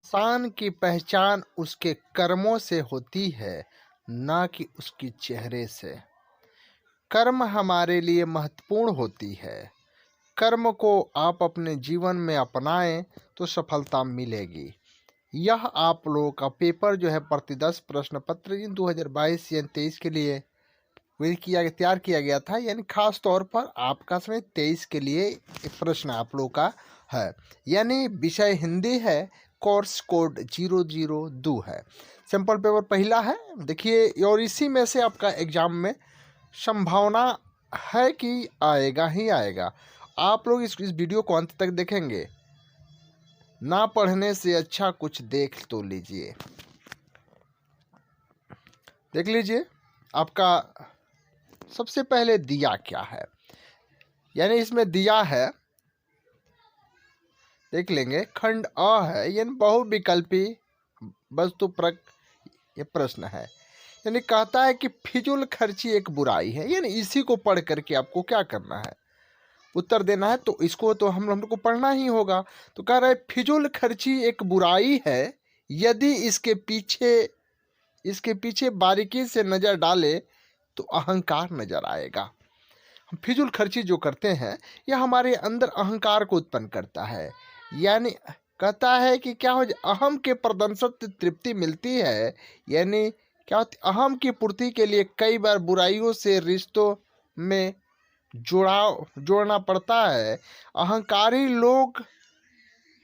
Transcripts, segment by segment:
इंसान की पहचान उसके कर्मों से होती है, ना कि उसके चेहरे से। कर्म हमारे लिए महत्वपूर्ण होती है। कर्म को आप अपने जीवन में अपनाएं तो सफलता मिलेगी। यह आप लोगों का पेपर जो है प्रति 10 प्रश्न पत्र इन 2022 या 23 के लिए तैयार किया गया था, यानी खास तौर पर आपका समय 23 के लिए एक प्रश्न आप लोगों का है, यानी विषय हिंदी है, कोर्स कोड 002 है। सिंपल पेपर पहला है, देखिए, और इसी में से आपका एग्जाम में संभावना है कि आएगा ही आएगा। आप लोग इस वीडियो को अंत तक देखेंगे, ना पढ़ने से अच्छा कुछ देख तो लीजिए। देख लीजिए, आपका सबसे पहले दिया क्या है, यानी इसमें दिया है, देख लेंगे, खंड अ है, यानी बहुविकल्पी वस्तुपरक ये प्रश्न है। यानी कहता है कि फिजूल खर्ची एक बुराई है, यानी इसी को पढ़ करके आपको क्या करना है, उत्तर देना है। तो इसको तो हमको पढ़ना ही होगा। तो कह रहा है फिजूल खर्ची एक बुराई है, यदि इसके पीछे बारीकी से नजर डाले तो अहंकार नजर आएगा। हम फिजूल खर्ची जो करते हैं यह हमारे अंदर अहंकार को उत्पन्न करता है। यानी कहता है कि क्या हो, अहम के प्रदर्शन से तृप्ति मिलती है, यानी क्या होती, अहम की पूर्ति के लिए कई बार बुराइयों से रिश्तों में जोड़ना पड़ता है। अहंकारी लोग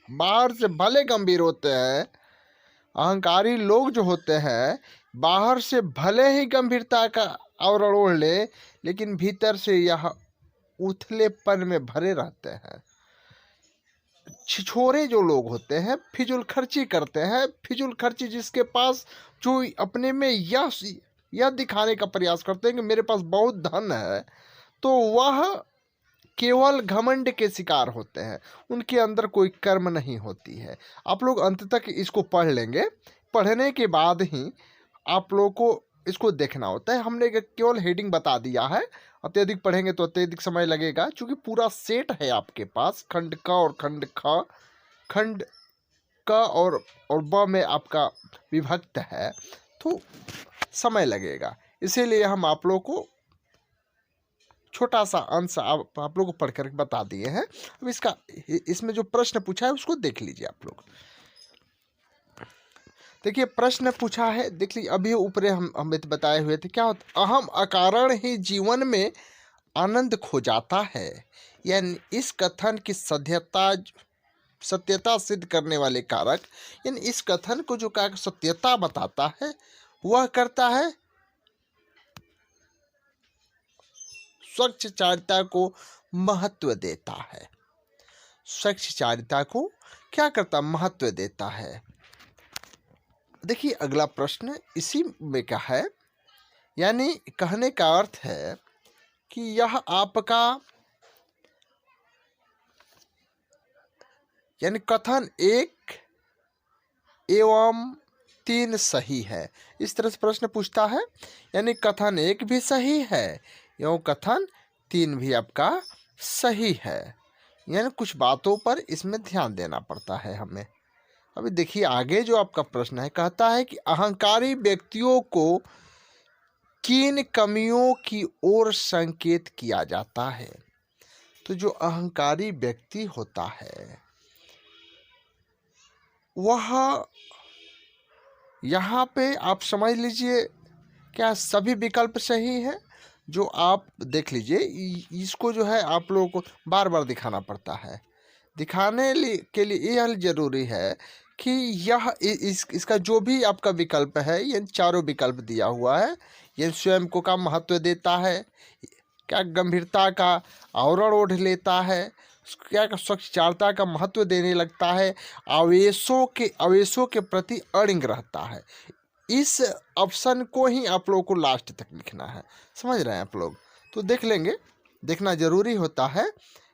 बाहर से भले गंभीर होते हैं, अहंकारी लोग जो होते हैं बाहर से भले ही गंभीरता का आवरण ओढ़ ले, लेकिन भीतर से यह उथलेपन में भरे रहते हैं। छिछोरे जो लोग होते हैं फिजूल खर्ची करते हैं। फिजूल खर्ची जिसके पास, जो अपने में यह दिखाने का प्रयास करते हैं कि मेरे पास बहुत धन है, तो वह केवल घमंड के शिकार होते हैं, उनके अंदर कोई कर्म नहीं होती है। आप लोग अंत तक इसको पढ़ लेंगे। पढ़ने के बाद ही आप लोगों को इसको देखना होता है। हमने केवल हेडिंग बता दिया है, अत्यधिक पढ़ेंगे तो अत्यधिक समय लगेगा, क्योंकि पूरा सेट है आपके पास, खंड क और खंड ख, खंड क और ब में आपका विभक्त है, तो समय लगेगा। इसीलिए हम आप लोग को छोटा सा अंश आप लोग को पढ़ कर बता दिए हैं। अब इसमें जो प्रश्न पूछा है उसको देख लीजिए आप लोग। देखिए, प्रश्न पूछा है, देख लीजिए, अभी ऊपर हम बताए हुए थे, क्या होता, अहम अकारण ही जीवन में आनंद खो जाता है, यानी इस कथन की सत्यता सिद्ध करने वाले कारक, यानी इस कथन को जो कारक सत्यता बताता है वह करता है स्वच्छचारिता को महत्व देता है। स्वच्छचारिता को क्या करता, महत्व देता है। देखिए, अगला प्रश्न इसी में क्या है, यानी कहने का अर्थ है कि यह आपका, यानी कथन 1 एवं 3 सही है, इस तरह से प्रश्न पूछता है। यानी कथन 1 भी सही है एवं कथन 3 भी आपका सही है, यानी कुछ बातों पर इसमें ध्यान देना पड़ता है हमें। अभी देखिए आगे जो आपका प्रश्न है, कहता है कि अहंकारी व्यक्तियों को किन कमियों की ओर संकेत किया जाता है। तो जो अहंकारी व्यक्ति होता है वह, यहाँ पे आप समझ लीजिए, क्या सभी विकल्प सही है, जो आप देख लीजिए, इसको जो है आप लोगों को बार बार दिखाना पड़ता है। दिखाने के लिए यह जरूरी है कि इसका जो भी आपका विकल्प है, ये चारों विकल्प दिया हुआ है, ये स्वयं को का महत्व देता है, क्या गंभीरता का आवरण ओढ़ लेता है, क्या स्वच्छचारिता का महत्व देने लगता है, आवेशों के प्रति अड़िग रहता है। इस ऑप्शन को ही आप लोगों को लास्ट तक लिखना है, समझ रहे हैं आप लोग। तो देख लेंगे, देखना जरूरी होता है।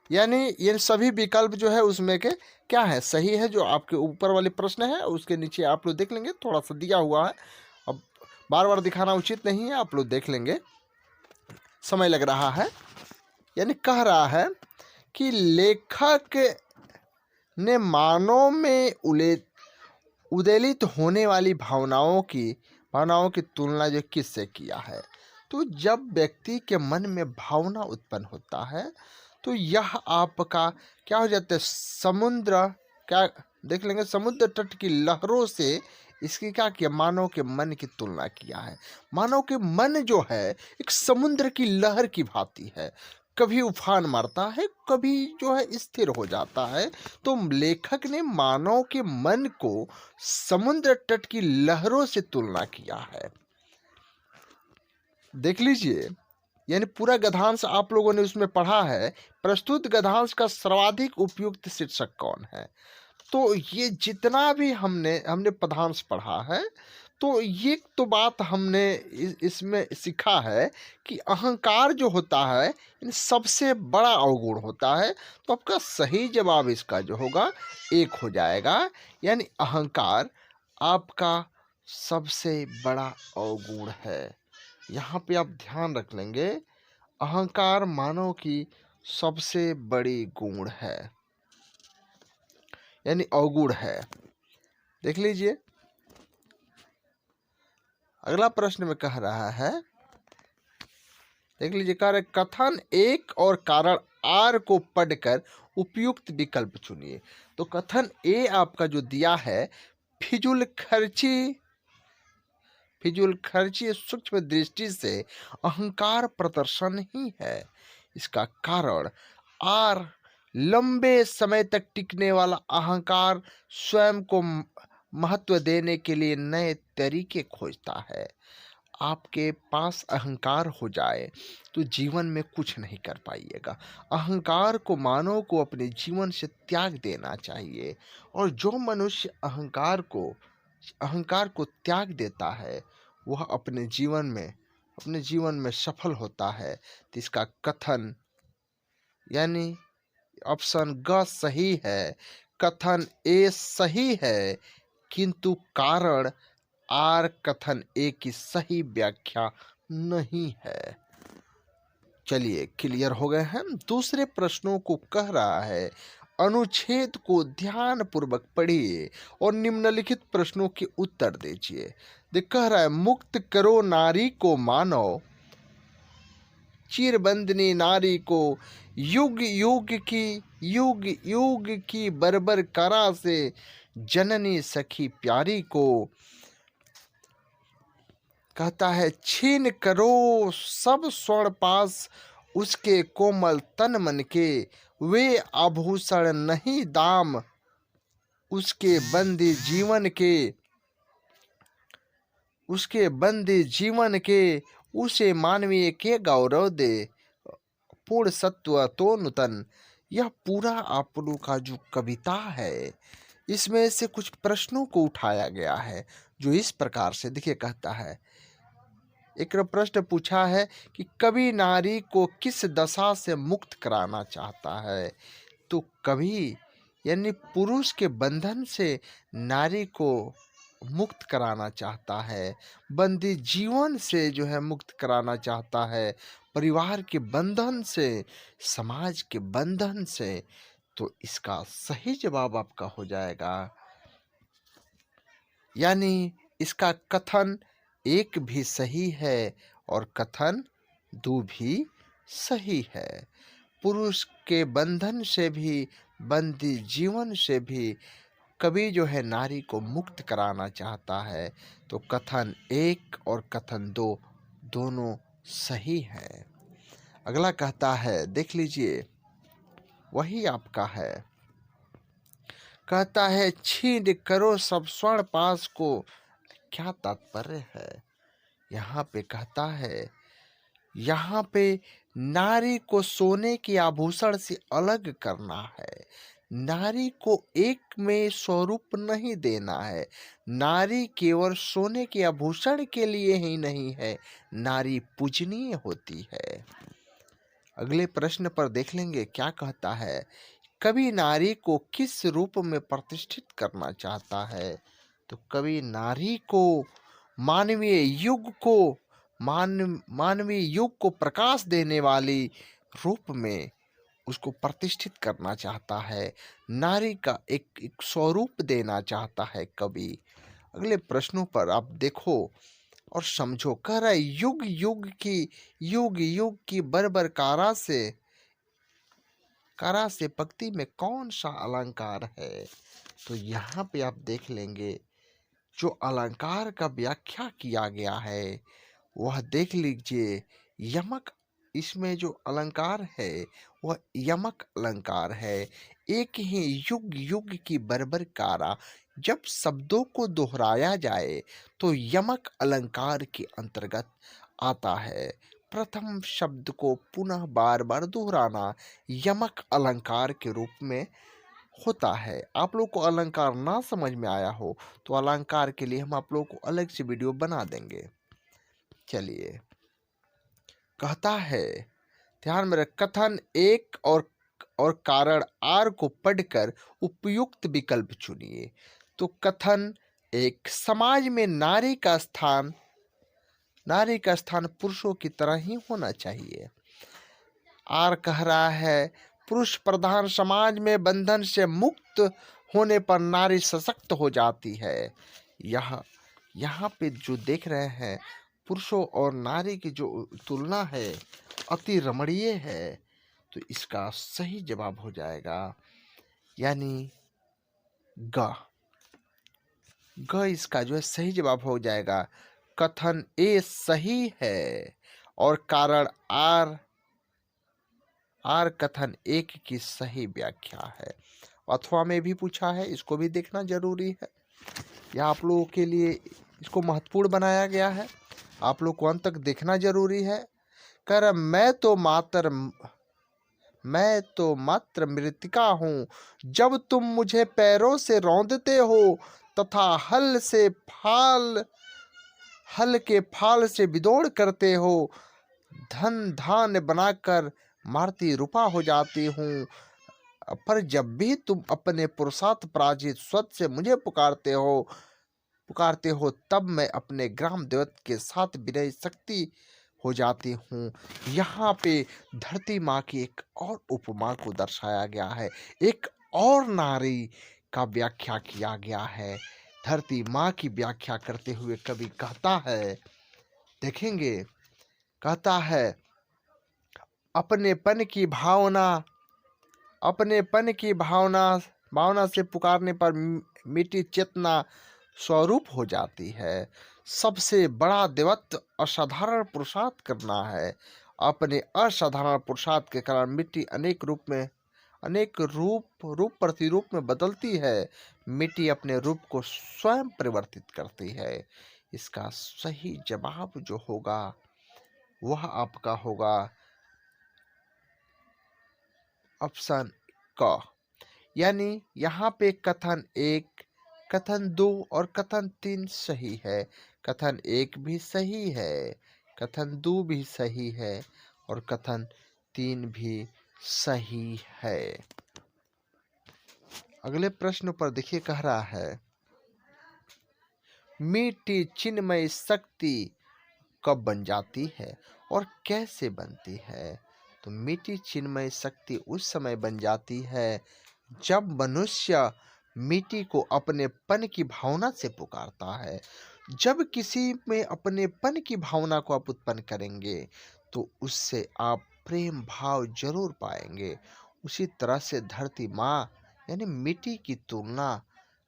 यानी ये सभी विकल्प जो है उसमें के क्या है, सही है, जो आपके ऊपर वाले प्रश्न है उसके नीचे आप लोग देख लेंगे, थोड़ा सा दिया हुआ है, अब बार बार दिखाना उचित नहीं है, आप लोग देख लेंगे, समय लग रहा है। यानी कह रहा है कि लेखक ने मानव में उद्वेलित होने वाली भावनाओं की तुलना जो किससे किया है? तो जब व्यक्ति के मन में भावना उत्पन्न होता है तो यह आपका क्या हो जाता है, समुद्र, क्या देख लेंगे, समुद्र तट की लहरों से इसकी क्या किया, मानव के मन की तुलना किया है। मानव के मन जो है एक समुद्र की लहर की भांति है, कभी उफान मारता है, कभी जो है स्थिर हो जाता है। तो लेखक ने मानव के मन को समुद्र तट की लहरों से तुलना किया है। देख लीजिए, यानी पूरा गद्यांश आप लोगों ने उसमें पढ़ा है। प्रस्तुत गद्यांश का सर्वाधिक उपयुक्त शीर्षक कौन है? तो ये जितना भी हमने पदांश पढ़ा है, तो ये तो बात हमने इसमें सीखा है कि अहंकार जो होता है इन सबसे बड़ा अवगुण होता है। तो आपका सही जवाब इसका जो होगा 1 हो जाएगा, यानी अहंकार आपका सबसे बड़ा अवगुण है। यहाँ पे आप ध्यान रख लेंगे, अहंकार मानव की सबसे बड़ी गुण है, यानी अवगुण है। देख लीजिए, अगला प्रश्न में कह रहा है, देख लीजिए, कार्य कथन 1 और कारण आर को पढ़कर उपयुक्त विकल्प चुनिए। तो कथन ए आपका जो दिया है, फिजूल खर्ची सूक्ष्म दृष्टि से अहंकार प्रदर्शन ही है। इसका कारण आर लंबे समय तक टिकने वाला अहंकार स्वयं को महत्व देने के लिए नए तरीके खोजता है। आपके पास अहंकार हो जाए तो जीवन में कुछ नहीं कर पाइएगा। अहंकार को मानव को अपने जीवन से त्याग देना चाहिए, और जो मनुष्य अहंकार को त्याग देता है वह अपने जीवन में सफल होता है। तो इसका कथन यानी ऑप्शन ग सही है, कथन ए सही है, किंतु कारण आर कथन ए की सही व्याख्या नहीं है। चलिए, क्लियर हो गए हैं। दूसरे प्रश्नों को कह रहा है, अनुच्छेद को ध्यान पूर्वक पढ़िए और निम्नलिखित प्रश्नों के उत्तर दीजिए। कह रहा है, मुक्त करो नारी को मानव, चिरबंदनी नारी को युग युग की बर्बर करा से जननी सखी प्यारी को। कहता है, छीन करो सब स्वर्ण पास उसके कोमल तन मन के, वे आभूषण नहीं दाम उसके बंदी जीवन के, उसे मानवीय के गौरव दे, पूर्ण सत्व तो नूतन। यह पूरा आप लोगों का जो कविता है, इसमें से कुछ प्रश्नों को उठाया गया है जो इस प्रकार से, देखिए, कहता है, एक प्रश्न पूछा है कि कवि नारी को किस दशा से मुक्त कराना चाहता है? तो कवि यानी पुरुष के बंधन से नारी को मुक्त कराना चाहता है, बंदी जीवन से जो है मुक्त कराना चाहता है, परिवार के बंधन से, समाज के बंधन से। तो इसका सही जवाब आपका हो जाएगा, यानी इसका कथन 1 भी सही है और कथन 2 भी सही है। पुरुष के बंधन से भी, बंदी जीवन से भी कवि जो है नारी को मुक्त कराना चाहता है। तो कथन 1 और कथन 2 दोनों सही हैं। अगला कहता है, देख लीजिए, वही आपका है। कहता है, छीन करो सब स्वर्ण पास को, क्या तात्पर्य है? यहाँ पे कहता है, यहाँ पे नारी को सोने के आभूषण से अलग करना है, नारी को एक में स्वरूप नहीं देना है। नारी केवल सोने के आभूषण के लिए ही नहीं है, नारी पूजनीय होती है। अगले प्रश्न पर देख लेंगे क्या कहता है, कवि नारी को किस रूप में प्रतिष्ठित करना चाहता है? तो कवि नारी को मानवीय युग को प्रकाश देने वाली रूप में उसको प्रतिष्ठित करना चाहता है, नारी का एक स्वरूप देना चाहता है कवि। अगले प्रश्नों पर आप देखो और समझो। कह रहा है युग युग की बर्बर कारा से पंक्ति में कौन सा अलंकार है? तो यहाँ पे आप देख लेंगे जो अलंकार का व्याख्या किया गया है वह देख लीजिए। यमक, इसमें जो अलंकार है वह यमक अलंकार है। एक ही युग युग की बर्बर कारा, जब शब्दों को दोहराया जाए तो यमक अलंकार के अंतर्गत आता है। प्रथम शब्द को पुनः बार बार दोहराना यमक अलंकार के रूप में होता है। आप लोग को अलंकार ना समझ में आया हो तो अलंकार के लिए हम आप लोग को अलग से वीडियो बना देंगे। चलिए, कहता है, ध्यान में रख, कथन एक और कारण आर को पढ़कर उपयुक्त विकल्प चुनिए। तो कथन एक, समाज में नारी का स्थान पुरुषों की तरह ही होना चाहिए। आर कह रहा है, पुरुष प्रधान समाज में बंधन से मुक्त होने पर नारी सशक्त हो जाती है। यहाँ पे जो देख रहे हैं पुरुषों और नारी की जो तुलना है अति रमणीय है, तो इसका सही जवाब हो जाएगा यानी ग इसका जो है सही जवाब हो जाएगा। कथन ए सही है और कारण आर कथन एक की सही व्याख्या है। अथवा में भी पूछा है, इसको भी देखना जरूरी है। यह आप लोगों के लिए इसको महत्वपूर्ण बनाया गया है, आप लोग को अंत तक देखना जरूरी है। कर मैं तो मात्र मृतिका हूँ, जब तुम मुझे पैरों से रौंदते हो तथा हल के फाल से विदोड़ करते हो, धन धान बनाकर मारती रूपा हो जाती हूँ। पर जब भी तुम अपने पुरुषार्थ पराजित स्वर से मुझे पुकारते हो तब मैं अपने ग्राम देवत के साथ विनय शक्ति हो जाती हूँ। यहाँ पे धरती माँ की एक और उपमा को दर्शाया गया है, एक और नारी का व्याख्या किया गया है। धरती माँ की व्याख्या करते हुए कवि कहता है, देखेंगे, कहता है, अपनेपन की भावना से पुकारने पर मिट्टी चेतना स्वरूप हो जाती है। सबसे बड़ा देवत्व असाधारण पुरुषार्थ करना है। अपने असाधारण पुरुषार्थ के कारण मिट्टी अनेक रूप प्रतिरूप में बदलती है। मिट्टी अपने रूप को स्वयं परिवर्तित करती है। इसका सही जवाब जो होगा वह आपका होगा ऑप्शन क। यानी यहाँ पे कथन एक, कथन दो और कथन तीन सही है। कथन एक भी सही है, कथन दो भी सही है और कथन तीन भी सही है। अगले प्रश्न पर देखिए, कह रहा है, मिट्टी चिन्मय शक्ति कब बन जाती है और कैसे बनती है? तो मिट्टी चिन्मय शक्ति उस समय बन जाती है जब मनुष्य मिट्टी को अपनेपन की भावना से पुकारता है। जब किसी में अपनेपन की भावना को आप उत्पन्न करेंगे तो उससे आप प्रेम भाव जरूर पाएंगे। उसी तरह से धरती माँ यानी मिट्टी की तुलना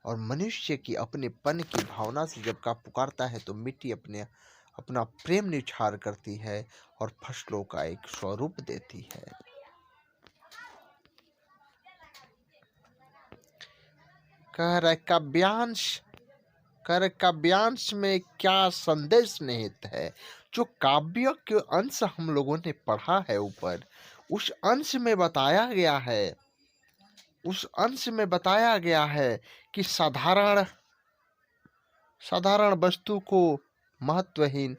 और मनुष्य की अपनेपन की भावना से जब का पुकारता है तो मिट्टी अपना प्रेम निछार करती है और फसलों का एक स्वरूप देती है। कह रहे काव्यांश में क्या संदेश निहित है? जो काव्य के अंश हम लोगों ने पढ़ा है ऊपर, उस अंश में बताया गया है कि साधारण वस्तु को महत्वहीन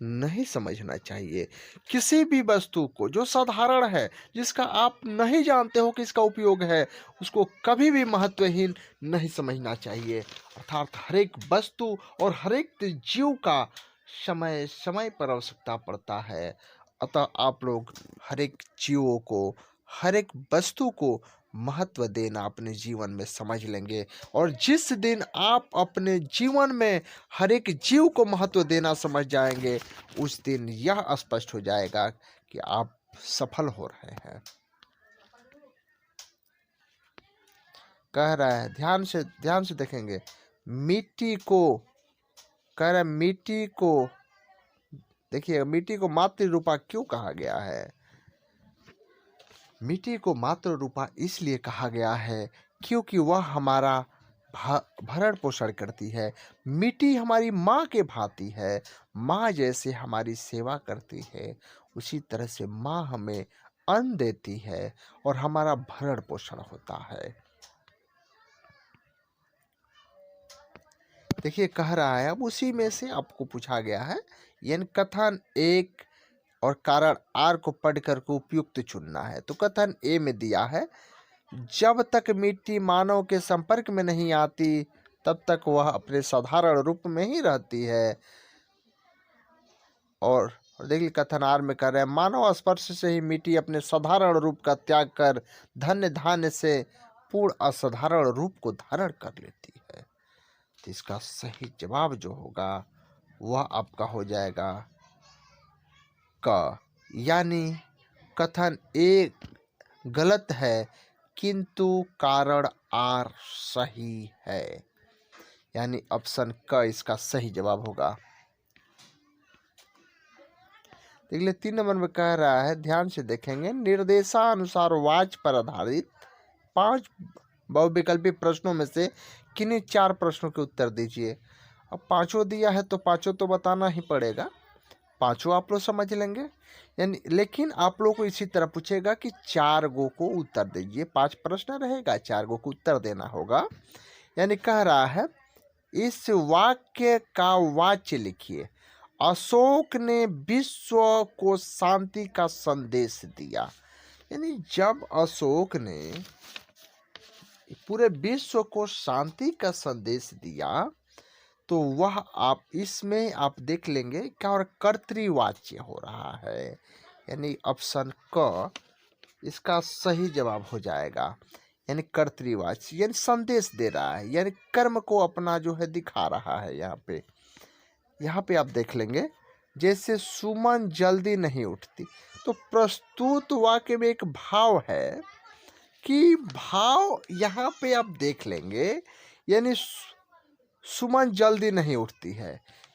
नहीं समझना चाहिए। किसी भी वस्तु को जो साधारण है, जिसका आप नहीं जानते हो कि इसका उपयोग है, उसको कभी भी महत्वहीन नहीं समझना चाहिए। अर्थात हर एक वस्तु और हर एक जीव का समय पर आवश्यकता पड़ता है। अतः आप लोग हर एक जीवों को हर एक वस्तु को महत्व देना अपने जीवन में समझ लेंगे, और जिस दिन आप अपने जीवन में हर एक जीव को महत्व देना समझ जाएंगे, उस दिन यह स्पष्ट हो जाएगा कि आप सफल हो रहे हैं। कह रहा है, ध्यान से देखेंगे, मिट्टी को कह रहा है, मिट्टी को देखिए, मिट्टी को मातृ रूपा क्यों कहा गया है? मिट्टी को मातृ रूपा इसलिए कहा गया है क्योंकि वह हमारा भरण पोषण करती है। मिट्टी हमारी माँ के भांति है। माँ जैसे हमारी सेवा करती है, उसी तरह से माँ हमें अन्न देती है और हमारा भरण पोषण होता है। देखिए, कह रहा है, अब उसी में से आपको पूछा गया है, यानी कथन 1 और कारण आर को पढ़कर को उपयुक्त चुनना है। तो कथन ए में दिया है, जब तक मिट्टी मानव के संपर्क में नहीं आती तब तक वह अपने साधारण रूप में ही रहती है। और देखिए कथन आर में कर रहे हैं, मानव स्पर्श से ही मिट्टी अपने साधारण रूप का त्याग कर धन्य धान्य से पूर्ण असाधारण रूप को धारण कर लेती है। तो इसका सही जवाब जो होगा वह आपका हो जाएगा क, यानी कथन ए गलत है किंतु कारण आर सही है, यानी ऑप्शन क इसका सही जवाब होगा। देख ले 3 नंबर में कह रहा है, ध्यान से देखेंगे, निर्देशानुसार वाच्य पर आधारित 5 बहुविकल्पी प्रश्नों में से किन्हीं 4 प्रश्नों के उत्तर दीजिए। अब 5 दिया है तो 5 तो बताना ही पड़ेगा, 5 आप लोग समझ लेंगे, यानी लेकिन आप लोग को इसी तरह पूछेगा कि 4 गो को उत्तर दीजिए। 5 प्रश्न रहेगा, 4 गो को उत्तर देना होगा। यानी कह रहा है, इस वाक्य का वाच्य लिखिए, अशोक ने विश्व को शांति का संदेश दिया। यानी जब अशोक ने पूरे विश्व को शांति का संदेश दिया तो वह आप इसमें आप देख लेंगे क्या, और कर्तृवाच्य हो रहा है, यानी ऑप्शन क इसका सही जवाब हो जाएगा। यानी कर्तृवाच्य, यानी संदेश दे रहा है, यानी कर्म को अपना जो है दिखा रहा है। यहाँ पे आप देख लेंगे, जैसे सुमन जल्दी नहीं उठती, तो प्रस्तुत वाक्य में एक भाव है कि भाव यहाँ पे आप देख लेंगे, यानी सुमन जल्दी नहीं उठती है,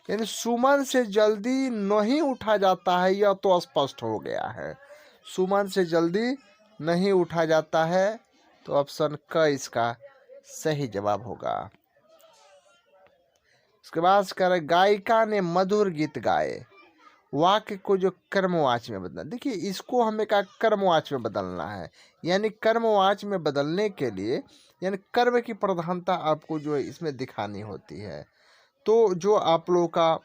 यानी सुमन से जल्दी नहीं उठा जाता है, यह तो स्पष्ट हो गया है। सुमन से जल्दी नहीं उठा जाता है, तो ऑप्शन क इसका सही जवाब होगा। उसके बाद कह रहे, गायिका ने मधुर गीत गाए, वाक्य को जो कर्मवाच्य में बदलना। देखिए, इसको हमें का कर्मवाच्य में बदलना है, यानी कर्मवाच्य में बदलने के लिए यानी कर्म की प्रधानता आपको जो है इसमें दिखानी होती है। तो जो आप लोगों का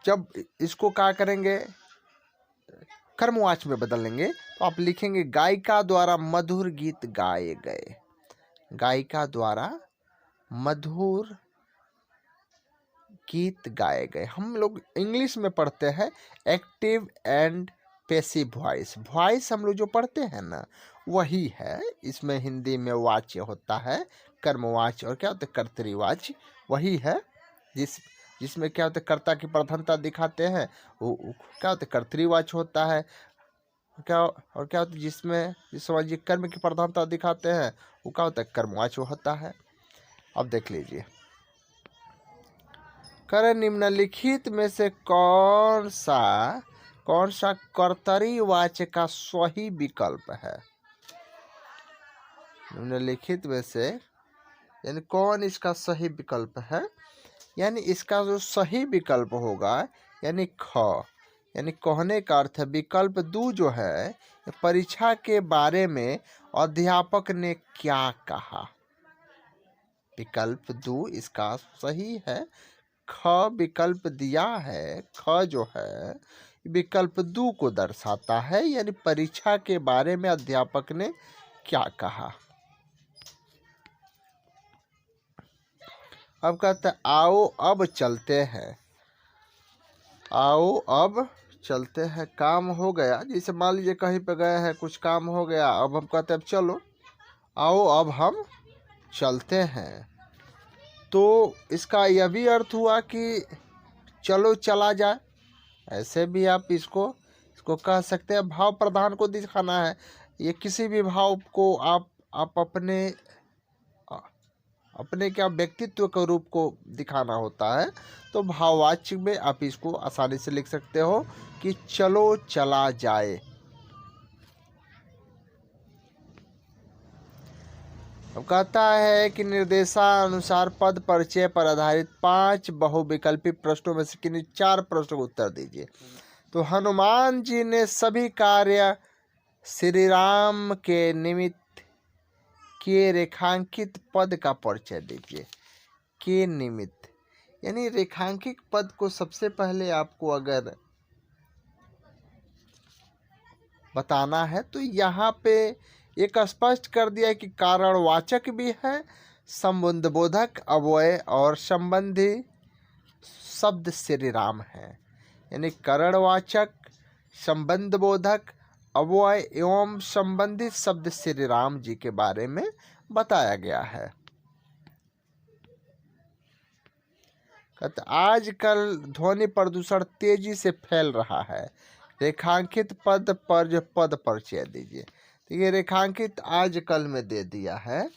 जब इसको क्या करेंगे, कर्मवाच्य में बदलेंगे, तो आप लिखेंगे गायिका द्वारा मधुर गीत गाए गए। गायिका द्वारा मधुर गीत गाए गए। हम लोग इंग्लिश में पढ़ते हैं active and passive voice. Voice हम लोग जो पढ़ते हैं ना, वही है। इसमें हिंदी में वाच्य होता है कर्मवाच्य, और क्या होता है कर्तृवाच्य, वही है। जिसमें क्या होता है कर्ता की प्रधानता दिखाते हैं, वो क्या होता है कर्तृवाच्य होता है। क्या होता है जिसमें समझिए कर्म की प्रधानता दिखाते हैं, वो क्या होता है कर्मवाच्य होता है। अब देख लीजिए, कर निम्नलिखित में से कौन सा कर्तरीवाच्य का सही विकल्प है? निम्नलिखित में से यानी कौन इसका सही विकल्प है? यानी इसका जो सही विकल्प होगा यानी ख, यानी कहने का अर्थ है विकल्प 2 जो है, परीक्षा के बारे में अध्यापक ने क्या कहा। विकल्प 2 इसका सही है। ख विकल्प दिया है, ख जो है विकल्प 2 को दर्शाता है, यानी परीक्षा के बारे में अध्यापक ने क्या कहा। अब कहते हैं, आओ अब चलते हैं, आओ अब चलते हैं, काम हो गया। जैसे मान लीजिए कहीं पे गए हैं, कुछ काम हो गया, अब हम कहते हैं अब चलो, आओ अब हम चलते हैं। तो इसका यह भी अर्थ हुआ कि चलो चला जाए। ऐसे भी आप इसको इसको कह सकते हैं। भाव प्रधान को दिखाना है। ये किसी भी भाव को आप अपने क्या व्यक्तित्व के रूप को दिखाना होता है, तो भाववाचक में आप इसको आसानी से लिख सकते हो कि चलो चला जाए। अब कहता है कि निर्देशानुसार पद परिचय पर आधारित 5 बहुविकल्पी प्रश्नों में से किन्हीं 4 प्रश्नों का उत्तर दीजिए। तो हनुमान जी ने सभी कार्य श्री राम के निमित्त के रेखांकित पद का परिचय दीजिए। के निमित्त यानी रेखांकित पद को सबसे पहले आपको अगर बताना है तो यहाँ पे एक स्पष्ट कर दिया है कि कारणवाचक भी है, संबंधबोधक अव्यय और संबंधी शब्द श्री राम है। यानी कारणवाचक, संबंधबोधक, अव्यय एवं संबंधित शब्द श्री राम जी के बारे में बताया गया है। आजकल ध्वनि प्रदूषण तेजी से फैल रहा है। रेखांकित पद पर जो पद परिचय दीजिए। तो ये रेखांकित आजकल में दे दिया है।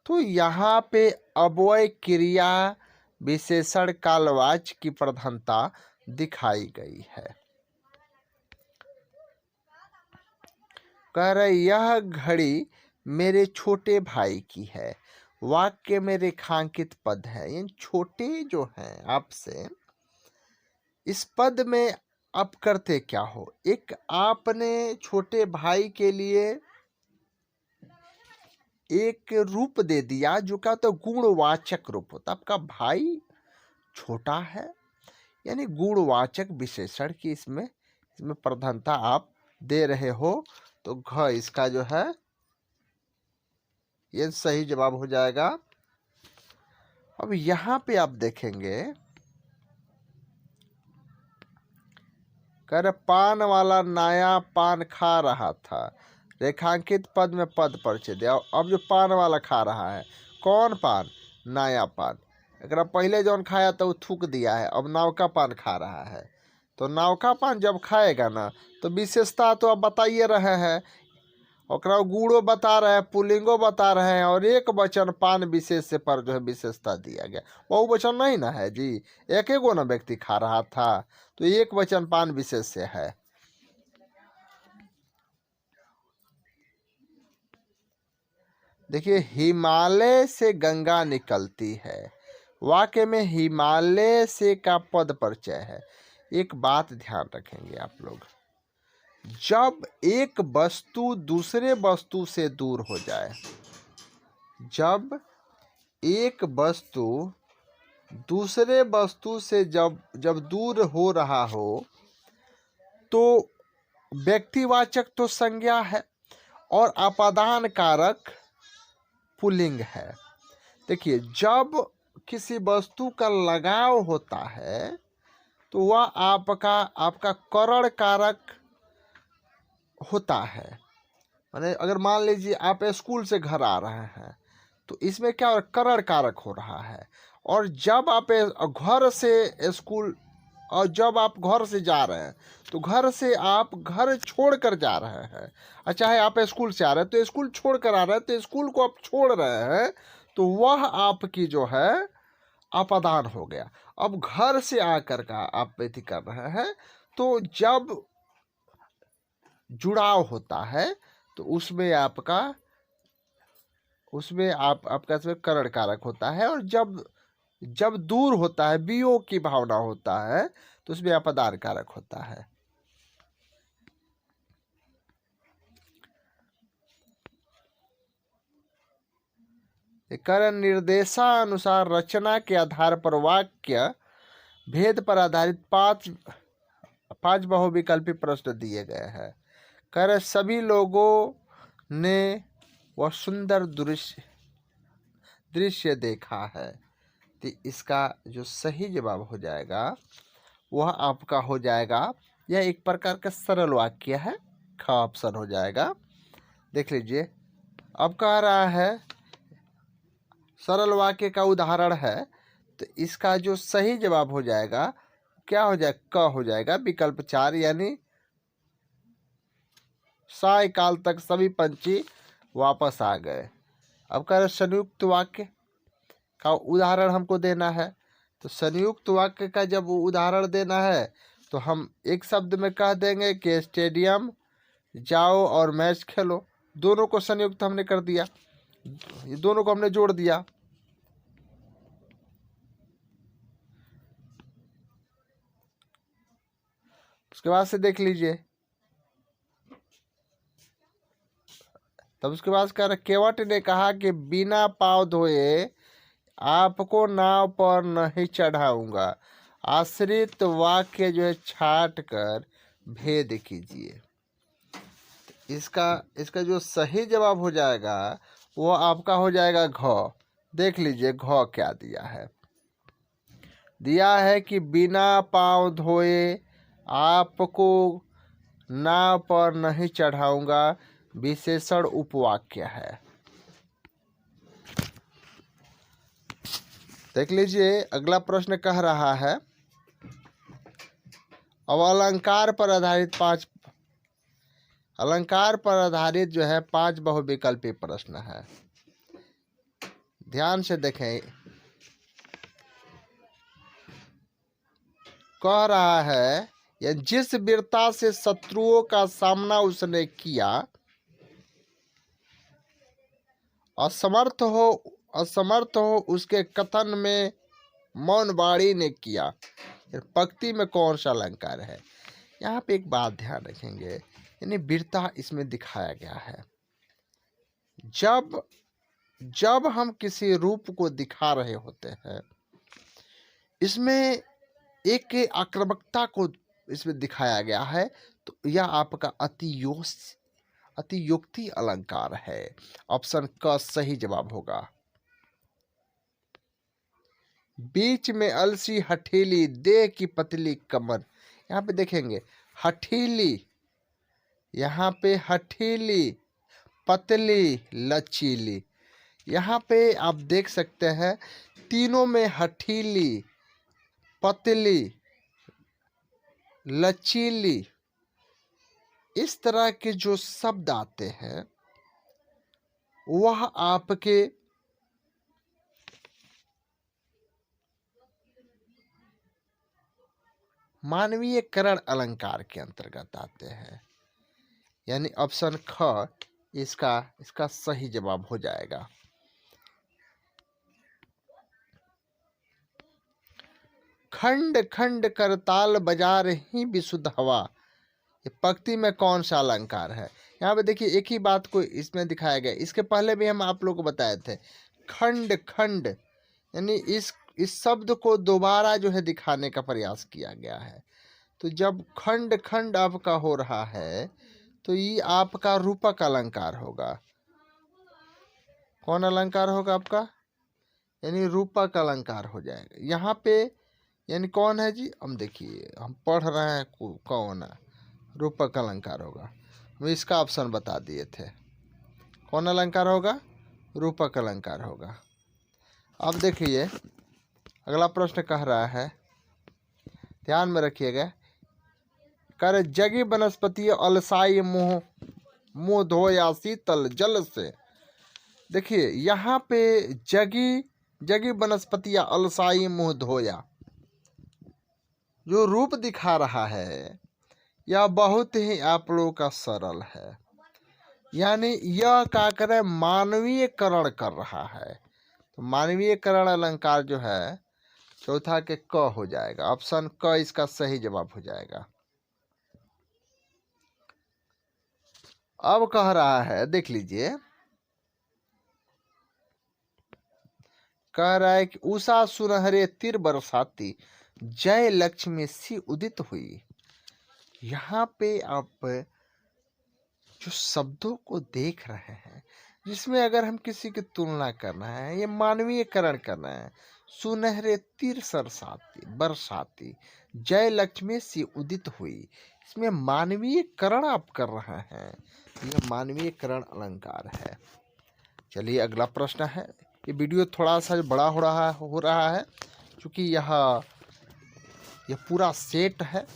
तो यहाँ पे अव्यय क्रिया विशेषण कालवाच की प्रधानता दिखाई गई है। कह रहे यह घड़ी मेरे छोटे भाई की है। वाक्य में रेखांकित पद है। इन छोटे जो हैं आपसे, इस पद में आप करते क्या हो? एक आपने छोटे भाई के लिए एक रूप दे दिया जो क्या होता है, गुणवाचक रूप होता है। आपका भाई छोटा है, यानी गुणवाचक विशेषण की इसमें प्रधानता आप दे रहे हो। तो घ इसका जो है ये सही जवाब हो जाएगा। अब यहाँ पे आप देखेंगे, कर पान वाला नाया पान खा रहा था। रेखांकित पद में पद परिचय दिया। अब जो पान वाला खा रहा है, कौन पान? नया पान। एकरा पहले जौन खाया तो थूक दिया है, अब नौका पान खा रहा है। तो नौका पान जब खाएगा ना, तो विशेषता तो अब बताइए रहे हैं, ओकरा गुणो बता रहे हैं, पुल्लिंगो बता रहे हैं, और एक वचन पान विशेष से पर जो है विशेषता दिया गया। बहुवचन नहीं ना है जी, एक गो ना व्यक्ति खा रहा था, तो एक वचन पान विशेष से है। देखिए, हिमालय से गंगा निकलती है। वाक्य में हिमालय से का पद परिचय है। एक बात ध्यान रखेंगे आप लोग, जब एक वस्तु दूसरे वस्तु से दूर हो जाए, जब एक वस्तु दूसरे वस्तु से जब दूर हो रहा हो, तो व्यक्तिवाचक तो संज्ञा है और अपादान कारक पुल्लिंग है। देखिए, जब किसी वस्तु का लगाव होता है तो वह आपका करण कारक होता है। माने अगर मान लीजिए आप स्कूल से घर आ रहे हैं, तो इसमें क्या करण कारक हो रहा है। और जब आप घर से स्कूल, और जब आप घर से जा रहे हैं, तो घर से आप घर छोड़ कर जा रहे हैं। और चाहे आप स्कूल से आ रहे हैं तो स्कूल छोड़ कर आ रहे हैं, तो स्कूल को आप छोड़ रहे हैं, तो वह आपकी जो है अपादान हो गया। अब घर से आकर का आप व्यक्ति कर रहे हैं, तो जब जुड़ाव होता है तो उसमें आपका इसमें करण कारक होता है। और जब दूर होता है, वियोग की भावना होता है, तो उसमें अपादान कारक होता है। करण निर्देशानुसार रचना के आधार पर वाक्य भेद पर आधारित पांच बहुविकल्पी प्रश्न दिए गए हैं। कर सभी लोगों ने वह सुंदर दृश्य देखा है। तो इसका जो सही जवाब हो जाएगा वह आपका हो जाएगा यह एक प्रकार का सरल वाक्य है, ख ऑप्शन हो जाएगा। देख लीजिए, अब कह रहा है सरल वाक्य का उदाहरण है, तो इसका जो सही जवाब हो जाएगा क्या हो जाएगा, क हो जाएगा, विकल्प 4, यानी सायकाल तक सभी पंछी वापस आ गए। अब कह रहे संयुक्त वाक्य का उदाहरण हमको देना है, तो संयुक्त वाक्य का जब उदाहरण देना है तो हम एक शब्द में कह देंगे कि स्टेडियम जाओ और मैच खेलो। दोनों को संयुक्त हमने कर दिया, ये दोनों को हमने जोड़ दिया। उसके बाद से देख लीजिए, तब उसके बाद कह रहे केवट ने कहा कि बिना पाँव धोए आपको नाव पर नहीं चढ़ाऊंगा। आश्रित वाक्य जो है छाट कर भेद कीजिए। इसका जो सही जवाब हो जाएगा वो आपका हो जाएगा घ। देख लीजिए घ क्या दिया है, दिया है कि बिना पाँव धोए आपको नाव पर नहीं चढ़ाऊंगा, विशेषण उपवाक्य है। देख लीजिए अगला प्रश्न कह रहा है, अब अलंकार पर आधारित जो है 5 बहुविकल्पी प्रश्न है। ध्यान से देखें, कह रहा है या जिस वीरता से शत्रुओं का सामना उसने किया, असमर्थ हो उसके कथन में मौन वाणी ने किया। पंक्ति में कौन सा अलंकार है? यहाँ पे एक बात ध्यान रखेंगे, यानी वीरता इसमें दिखाया गया है। जब हम किसी रूप को दिखा रहे होते हैं, इसमें एक आक्रामकता को इसमें दिखाया गया है, तो यह आपका अतियोक्ति अलंकार है। ऑप्शन क सही जवाब होगा। बीच में अलसी हठीली, देह की पतली कमर। यहाँ पे देखेंगे हठीली, यहाँ पे हठीली, पतली, लचीली। यहाँ पे आप देख सकते हैं तीनों में हठीली, पतली, लचीली, इस तरह के जो शब्द आते हैं वह आपके मानवीयकरण अलंकार के अंतर्गत आते हैं, यानी ऑप्शन ख इसका सही जवाब हो जाएगा। खंड खंड करताल बजा रही विशुद्ध हवा, ये पंक्ति में कौन सा अलंकार है? यहाँ पे देखिए एक ही बात को इसमें दिखाया गया, इसके पहले भी हम आप लोग को बताए थे। खंड खंड यानी इस शब्द को दोबारा जो है दिखाने का प्रयास किया गया है। तो जब खंड खंड आपका हो रहा है तो ये आपका रूपक अलंकार होगा। कौन अलंकार होगा आपका? यानी रूपक अलंकार हो जाएगा। यहाँ पे यानी कौन है जी? हम देखिए हम पढ़ रहे हैं कौन है, रूपक अलंकार होगा। हम इसका ऑप्शन बता दिए थे, कौन अलंकार होगा? रूपक अलंकार होगा। अब देखिए अगला प्रश्न कह रहा है, ध्यान में रखिएगा, कर जगी वनस्पति अलसाई मुंह धोया शीतल जल से। देखिए यहाँ पे जगी वनस्पतियां अलसाई मुंह धोया, जो रूप दिखा रहा है यह बहुत ही आप लोगों का सरल है, यानी यह क्या करे मानवीयकरण कर रहा है। तो मानवीयकरण अलंकार जो है चौथा के क हो जाएगा। ऑप्शन क इसका सही जवाब हो जाएगा। अब कह रहा है, देख लीजिए, कह रहा है कि उषा सुनहरे तिर बरसाती, जय लक्ष्मी सी उदित हुई। यहाँ पे आप जो शब्दों को देख रहे हैं, जिसमें अगर हम किसी की तुलना करना है, ये मानवीयकरण करना है। सुनहरे तिर सरसाती बरसाती, जय लक्ष्मी सी उदित हुई, इसमें मानवीयकरण आप कर रहे हैं, यह मानवीयकरण अलंकार है। चलिए अगला प्रश्न है। ये वीडियो थोड़ा सा बड़ा हो रहा है क्योंकि यह पूरा सेट है।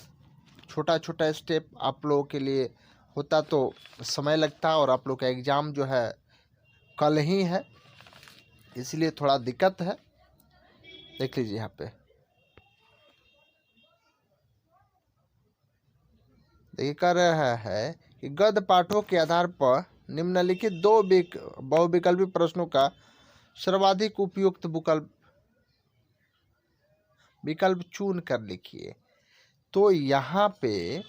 छोटा छोटा स्टेप आप लोगों के लिए होता तो समय लगता, और आप लोग का एग्ज़ाम जो है कल ही है, इसलिए थोड़ा दिक्कत है। देख लीजिए यहाँ पे, देखिए कह रहा है कि गद्य पाठों के आधार पर निम्नलिखित दो बहुविकल्पी प्रश्नों का सर्वाधिक उपयुक्त विकल्प चुन कर लिखिए। तो यहाँ पे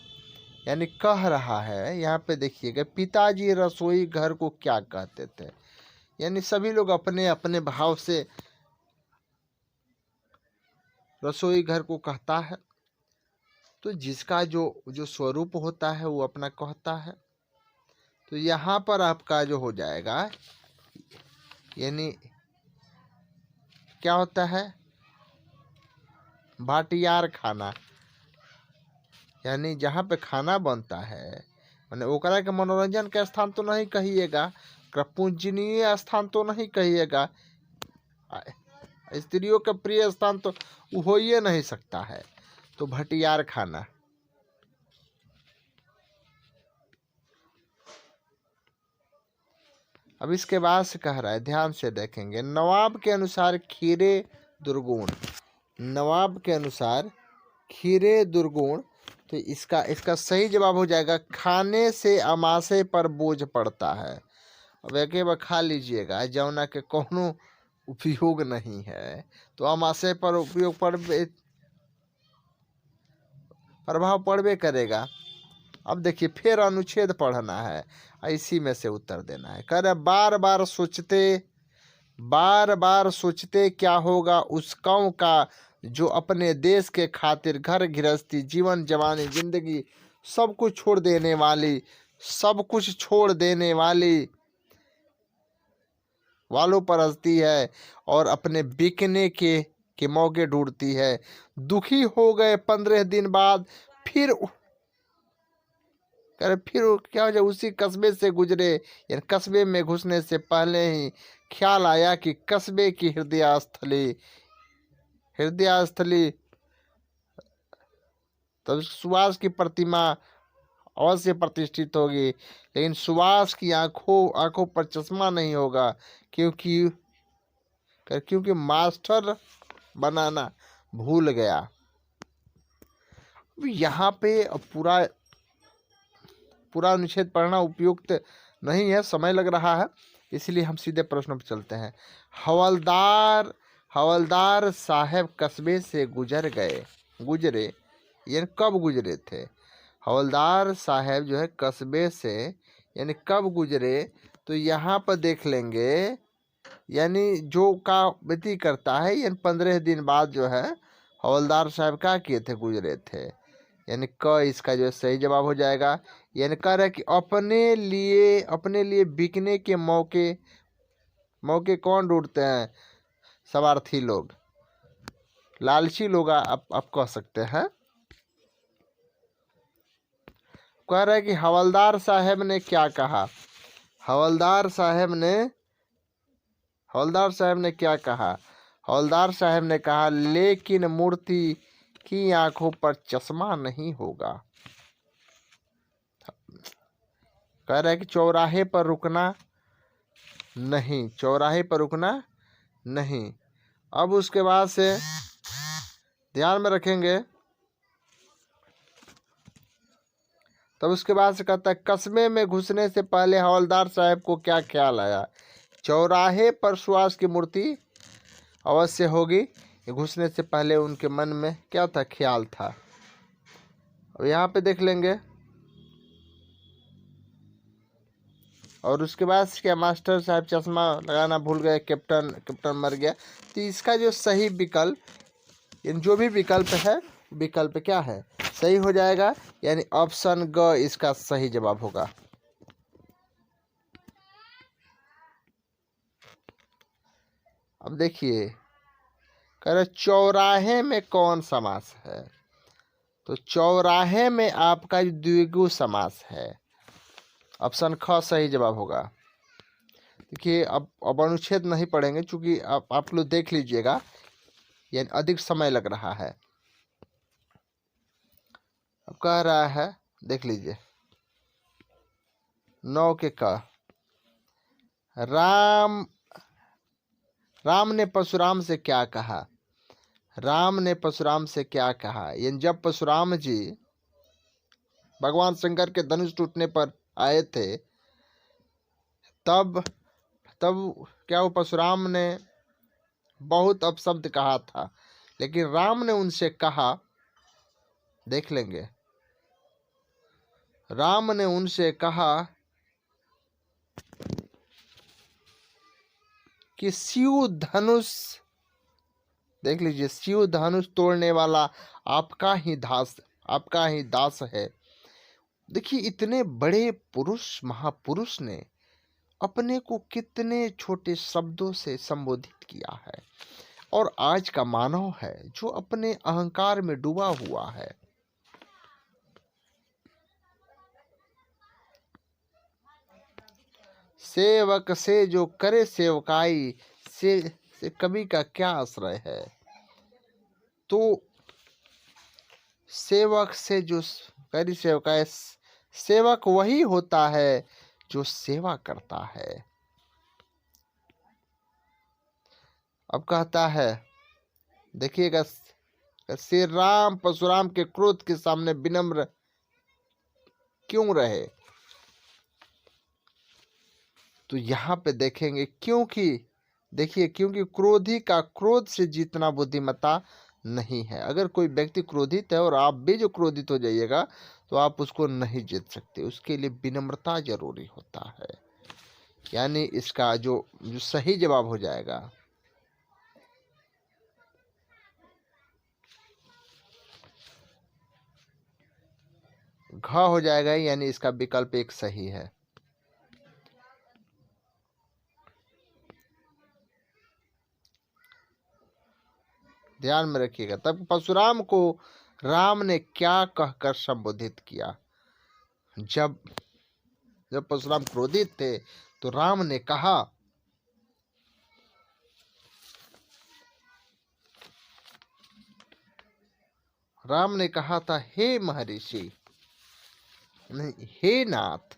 यानी कह रहा है, यहाँ पे देखिएगा, पिताजी रसोई घर को क्या कहते थे। यानी सभी लोग अपने अपने भाव से रसोई घर को कहता है, तो जिसका जो स्वरूप होता है वो अपना कहता है। तो यहाँ पर आपका जो हो जाएगा, यानी क्या होता है, भाटियार खाना, यानी जहाँ पे खाना बनता है, माने ओकरा के मनोरंजन के स्थान तो नहीं कहिएगा, पूजनीय स्थान तो नहीं कहिएगा, स्त्रियों का प्रिय स्थान तो हो ही नहीं सकता है। तो भटियार खाना। अब इसके बाद से कह रहा है, ध्यान से देखेंगे, नवाब के अनुसार खीरे दुर्गुण, नवाब के अनुसार खीरे दुर्गुण। तो इसका सही जवाब हो जाएगा, खाने से अमाशय पर बोझ पड़ता है। अब एक बार खा लीजिएगा, जौना के कोनो उपयोग नहीं है, तो अमाशय पर उपयोग प्रभाव पड़बे करेगा। अब देखिए फिर अनुच्छेद पढ़ना है, इसी में से उत्तर देना है। कह रहे बार बार सोचते क्या होगा उस कौम का जो अपने देश के खातिर घर गृहस्थी जीवन जवानी जिंदगी सब कुछ छोड़ देने वाली वालों पर हंसती है और अपने बिकने के मौके ढूंढती है। दुखी हो गए 15 दिन बाद, फिर क्या हो जाए, उसी कस्बे से गुजरे, यानी कस्बे में घुसने से पहले ही ख्याल आया कि कस्बे की हृदय स्थली तब सुभाष की प्रतिमा अवश्य प्रतिष्ठित होगी, लेकिन सुभाष की आंखों पर चश्मा नहीं होगा, क्योंकि मास्टर बनाना भूल गया। यहाँ पे पूरा अनुच्छेद पढ़ना उपयुक्त नहीं है, समय लग रहा है, इसलिए हम सीधे प्रश्नों पर चलते हैं। हवलदार साहब कस्बे से गुजरे, यानी कब गुजरे थे। हवलदार साहब जो है कस्बे से यानी कब गुजरे, तो यहाँ पर देख लेंगे, यानी जो का व्यक्ति करता है, यानी 15 दिन बाद जो है हवलदार साहब क्या किए थे, गुजरे थे, यानी क इसका जो सही जवाब हो जाएगा। यानी कह रहा है कि अपने लिए बिकने के मौके कौन ढूंढते हैं, स्वार्थी लोग, लालची लोग आप कह सकते हैं। कह रहा है कि हवलदार साहब ने क्या कहा, हवलदार साहब ने कहा, लेकिन मूर्ति की आंखों पर चश्मा नहीं होगा। कह रहा है कि चौराहे पर रुकना नहीं। अब उसके बाद से ध्यान में रखेंगे, तब उसके बाद से कहता है, कस्बे में घुसने से पहले हवलदार साहब को क्या ख्याल आया। चौराहे पर सुभाष की मूर्ति अवश्य होगी, घुसने से पहले उनके मन में क्या था, ख्याल था। अब यहाँ पे देख लेंगे, और उसके बाद क्या, मास्टर साहब चश्मा लगाना भूल गए, कैप्टन मर गया। तो इसका जो सही विकल्प, जो भी विकल्प क्या है, सही हो जाएगा, यानी ऑप्शन ग इसका सही जवाब होगा। अब देखिए, कह रहे चौराहे में कौन समास है। तो चौराहे में आपका जो द्विगु समास है, ऑप्शन ख सही जवाब होगा। देखिए अब अनुच्छेद नहीं पढ़ेंगे, चूंकि आप लोग देख लीजिएगा, यानी अधिक समय लग रहा है। अब कह रहा है, देख लीजिए 9 के क, राम ने परशुराम से क्या कहा। राम ने परशुराम से क्या कहा, यानी जब परशुराम जी भगवान शंकर के धनुष टूटने पर आए थे, तब क्या वो परशुराम ने बहुत अपशब्द कहा था, लेकिन राम ने उनसे कहा, देख लेंगे, राम ने उनसे कहा कि शिव धनुष, देख लीजिए, शिव धनुष तोड़ने वाला आपका ही दास है। देखिए इतने बड़े पुरुष, महापुरुष ने अपने को कितने छोटे शब्दों से संबोधित किया है, और आज का मानव है जो अपने अहंकार में डूबा हुआ है। सेवक से जो करे सेवकाई, से कवि का क्या आश्रय है। तो सेवक से जो करे सेवकाई, सेवक वही होता है जो सेवा करता है। अब कहता है, देखिएगा, श्री राम परशुराम के क्रोध के सामने विनम्र क्यों रहे। तो यहाँ पे देखेंगे, क्योंकि क्रोधी का क्रोध से जीतना बुद्धिमत्ता नहीं है। अगर कोई व्यक्ति क्रोधित है और आप भी जो क्रोधित हो जाइएगा, तो आप उसको नहीं जीत सकते। उसके लिए विनम्रता जरूरी होता है। यानी इसका जो सही जवाब हो जाएगा, घ हो जाएगा, यानी इसका विकल्प एक सही है। ध्यान में रखिएगा। तब परशुराम को राम ने क्या कहकर संबोधित किया। जब परशुराम क्रोधित थे तो राम ने कहा, था, हे महर्षि, नहीं, हे नाथ।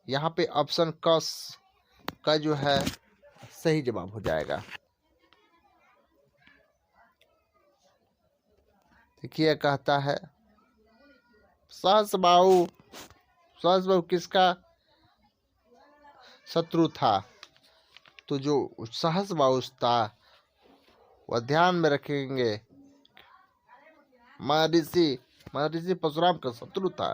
यहाँ पे ऑप्शन का जो है सही जवाब हो जाएगा। देखिए कहता है, सहस्रबाहु किसका शत्रु था। तो जो सहस्रबाहु था वह ध्यान में रखेंगे, महर्षि परशुराम का शत्रु था।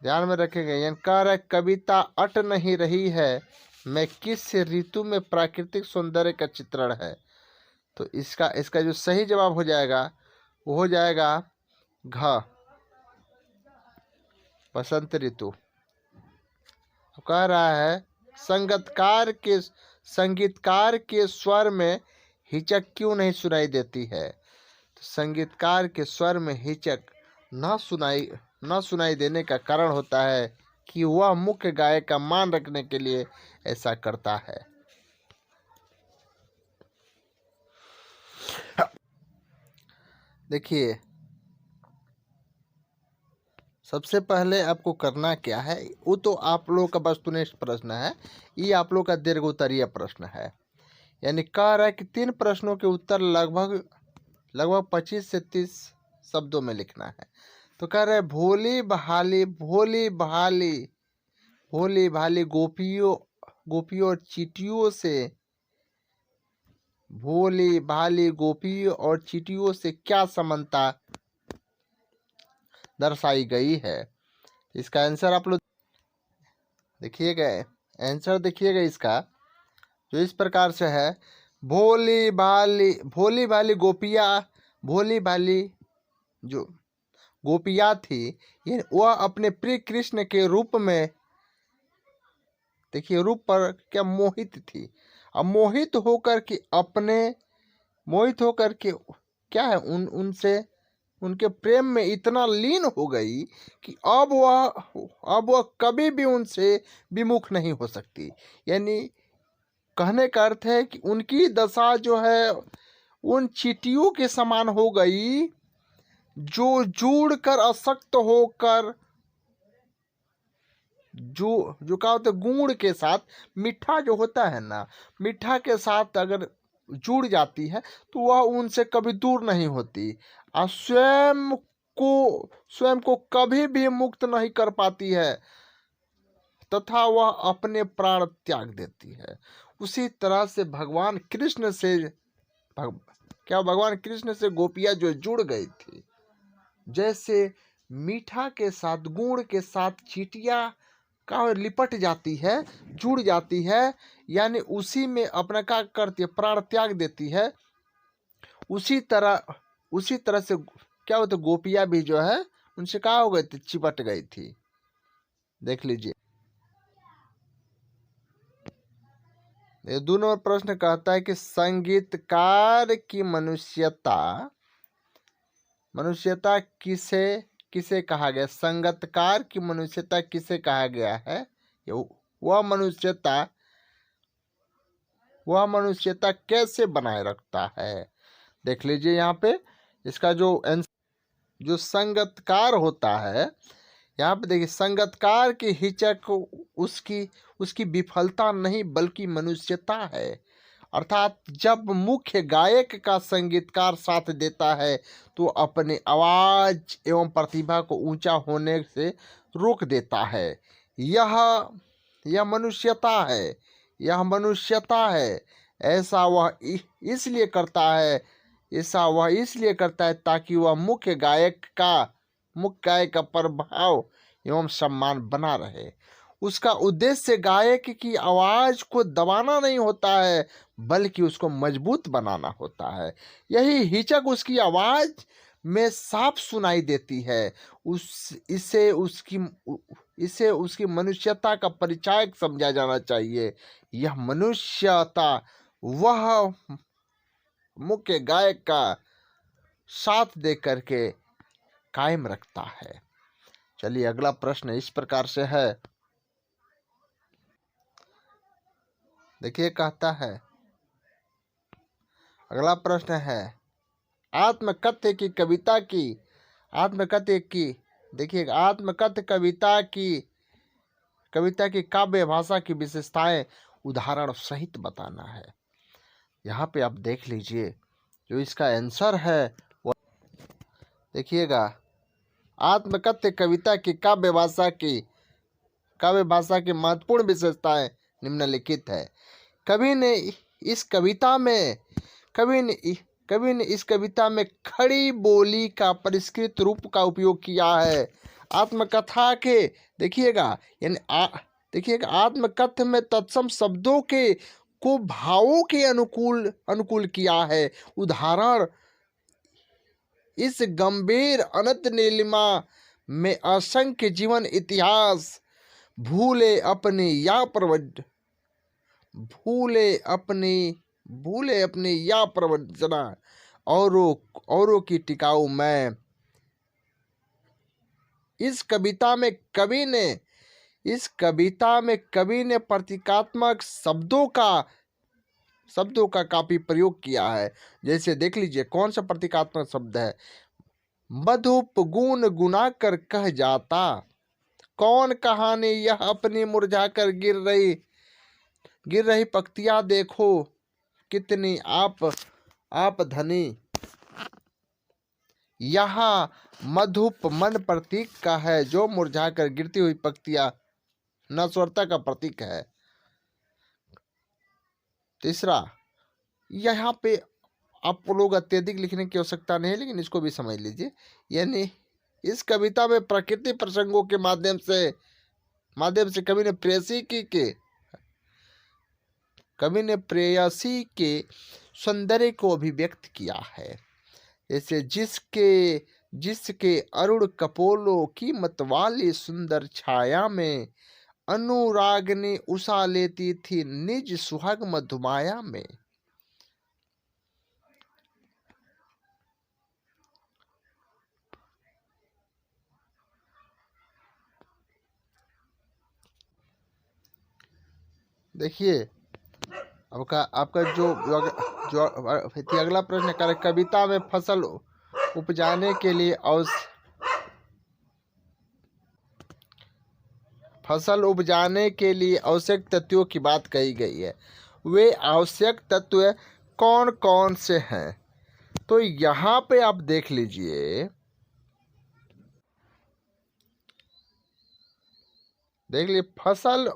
ध्यान में रखेंगे। यानी कह रहा है, कविता अट नहीं रही है, मैं किस ऋतु में प्राकृतिक सौंदर्य का चित्रण है। तो इसका जो सही जवाब हो जाएगा वो हो जाएगा घ, बसंत ऋतु। कह रहा है, संगीतकार के स्वर में हिचक क्यों नहीं सुनाई देती है। तो संगीतकार के स्वर में हिचक न सुनाई देने का कारण होता है कि वह मुख्य गायक का मान रखने के लिए ऐसा करता है। देखिए, सबसे पहले आपको करना क्या है, वो तो आप लोगों का वस्तुनिष्ठ प्रश्न है, ये आप लोगों का दीर्घ उत्तरीय प्रश्न है। यानी कह रहा है कि 3 प्रश्नों के उत्तर लगभग 25 से 30 शब्दों में लिखना है। तो कह रहे, भोली भाली गोपियों और चींटियों से, भोली भाली गोपियों और चींटियों से क्या समानता दर्शाई गई है। इसका आंसर आप लोग देखिएगा। आंसर देखिएगा इसका, जो इस प्रकार से है, भोली भाली जो गोपियाँ थी, ये वह अपने प्रिय कृष्ण के रूप में, देखिए रूप पर क्या मोहित थी, अब मोहित होकर के क्या है उनसे उनके प्रेम में इतना लीन हो गई कि अब वह कभी भी उनसे विमुख नहीं हो सकती। यानी कहने का अर्थ है कि उनकी दशा जो है उन चींटियों के समान हो गई जो जुड़ कर अशक्त होकर जो क्या होता है गुड़ के साथ, मीठा जो होता है ना, मीठा के साथ अगर जुड़ जाती है तो वह उनसे कभी दूर नहीं होती और स्वयं को कभी भी मुक्त नहीं कर पाती है तथा वह अपने प्राण त्याग देती है। उसी तरह से भगवान कृष्ण से गोपियां जो जुड़ गई थी, जैसे मीठा के साथ गुड़ के साथ चींटियां का लिपट जाती है, जुड़ जाती है, यानी उसी में अपना क्या करती है, प्राण त्याग देती है। उसी तरह से क्या होता है, गोपियां भी जो है उनसे क्या हो गई थी, चिपट गई थी। देख लीजिए, ये 2 नंबर प्रश्न कहता है कि संगीतकार की मनुष्यता किसे कहा गया, संगीतकार की मनुष्यता किसे कहा गया है। वह मनुष्यता कैसे बनाए रखता है। देख लीजिए यहाँ पे इसका जो संगीतकार होता है, यहाँ पे देखिए, संगीतकार की हिचक उसकी विफलता नहीं बल्कि मनुष्यता है। अर्थात जब मुख्य गायक का संगीतकार साथ देता है तो अपने आवाज एवं प्रतिभा को ऊंचा होने से रोक देता है। यह मनुष्यता है। ऐसा वह इसलिए करता है ताकि वह मुख्य गायक का प्रभाव एवं सम्मान बना रहे। उसका उद्देश्य गायक की आवाज को दबाना नहीं होता है बल्कि उसको मजबूत बनाना होता है। यही हिचक उसकी आवाज में साफ सुनाई देती है। इसे उसकी मनुष्यता का परिचायक समझा जाना चाहिए। यह मनुष्यता वह मुख्य गायक का साथ दे करके कायम रखता है। चलिए, अगला प्रश्न इस प्रकार से है। देखिए, कहता है, अगला प्रश्न है, आत्मकथ्य की कविता की काव्य भाषा की विशेषताएं उदाहरण सहित बताना है। यहाँ पे आप देख लीजिए, जो इसका आंसर है वो देखिएगा, आत्मकथ्य कविता की काव्य भाषा की महत्वपूर्ण विशेषताएं निम्नलिखित है। कवि ने इस कविता में खड़ी बोली का परिष्कृत रूप का उपयोग किया है। आत्मकथा के देखिएगा आत्मकथ्य में तत्सम शब्दों को भावों के अनुकूल किया है। उदाहरण, इस गंभीर अनंत नीलिमा में असंख्य जीवन इतिहास भूले अपनी या प्रवचना औरों की टिकाऊ मैं। इस कविता में कवि ने प्रतीकात्मक शब्दों का काफी प्रयोग किया है। जैसे देख लीजिए, कौन सा प्रतीकात्मक शब्द है, मधुप गुण गुना कर कह जाता, कौन कहानी यह अपनी मुरझा कर गिर रही पत्तियां देखो कितनी आप धनी। यहाँ मधुप मन प्रतीक का है, जो मुरझा कर गिरती हुई पत्तियां नश्वरता का प्रतीक है। तीसरा, यहाँ पे आप लोग अत्यधिक लिखने की आवश्यकता नहीं है, लेकिन इसको भी समझ लीजिए। यानी इस कविता में प्रकृति प्रसंगों के माध्यम से कवि ने प्रेयसी के सौंदर्य को अभिव्यक्त किया है। जैसे जिसके अरुण कपोलों की मतवाली सुंदर छाया में अनुरागनी उषा लेती थी निज सुहाग मधुमाया में। देखिए आपका जो अगला प्रश्न करे, कविता में फसल उपजाने के लिए आवश्यक तत्वों की बात कही गई है। वे आवश्यक तत्व कौन कौन से हैं? तो यहाँ पे आप देख लीजिए, फसल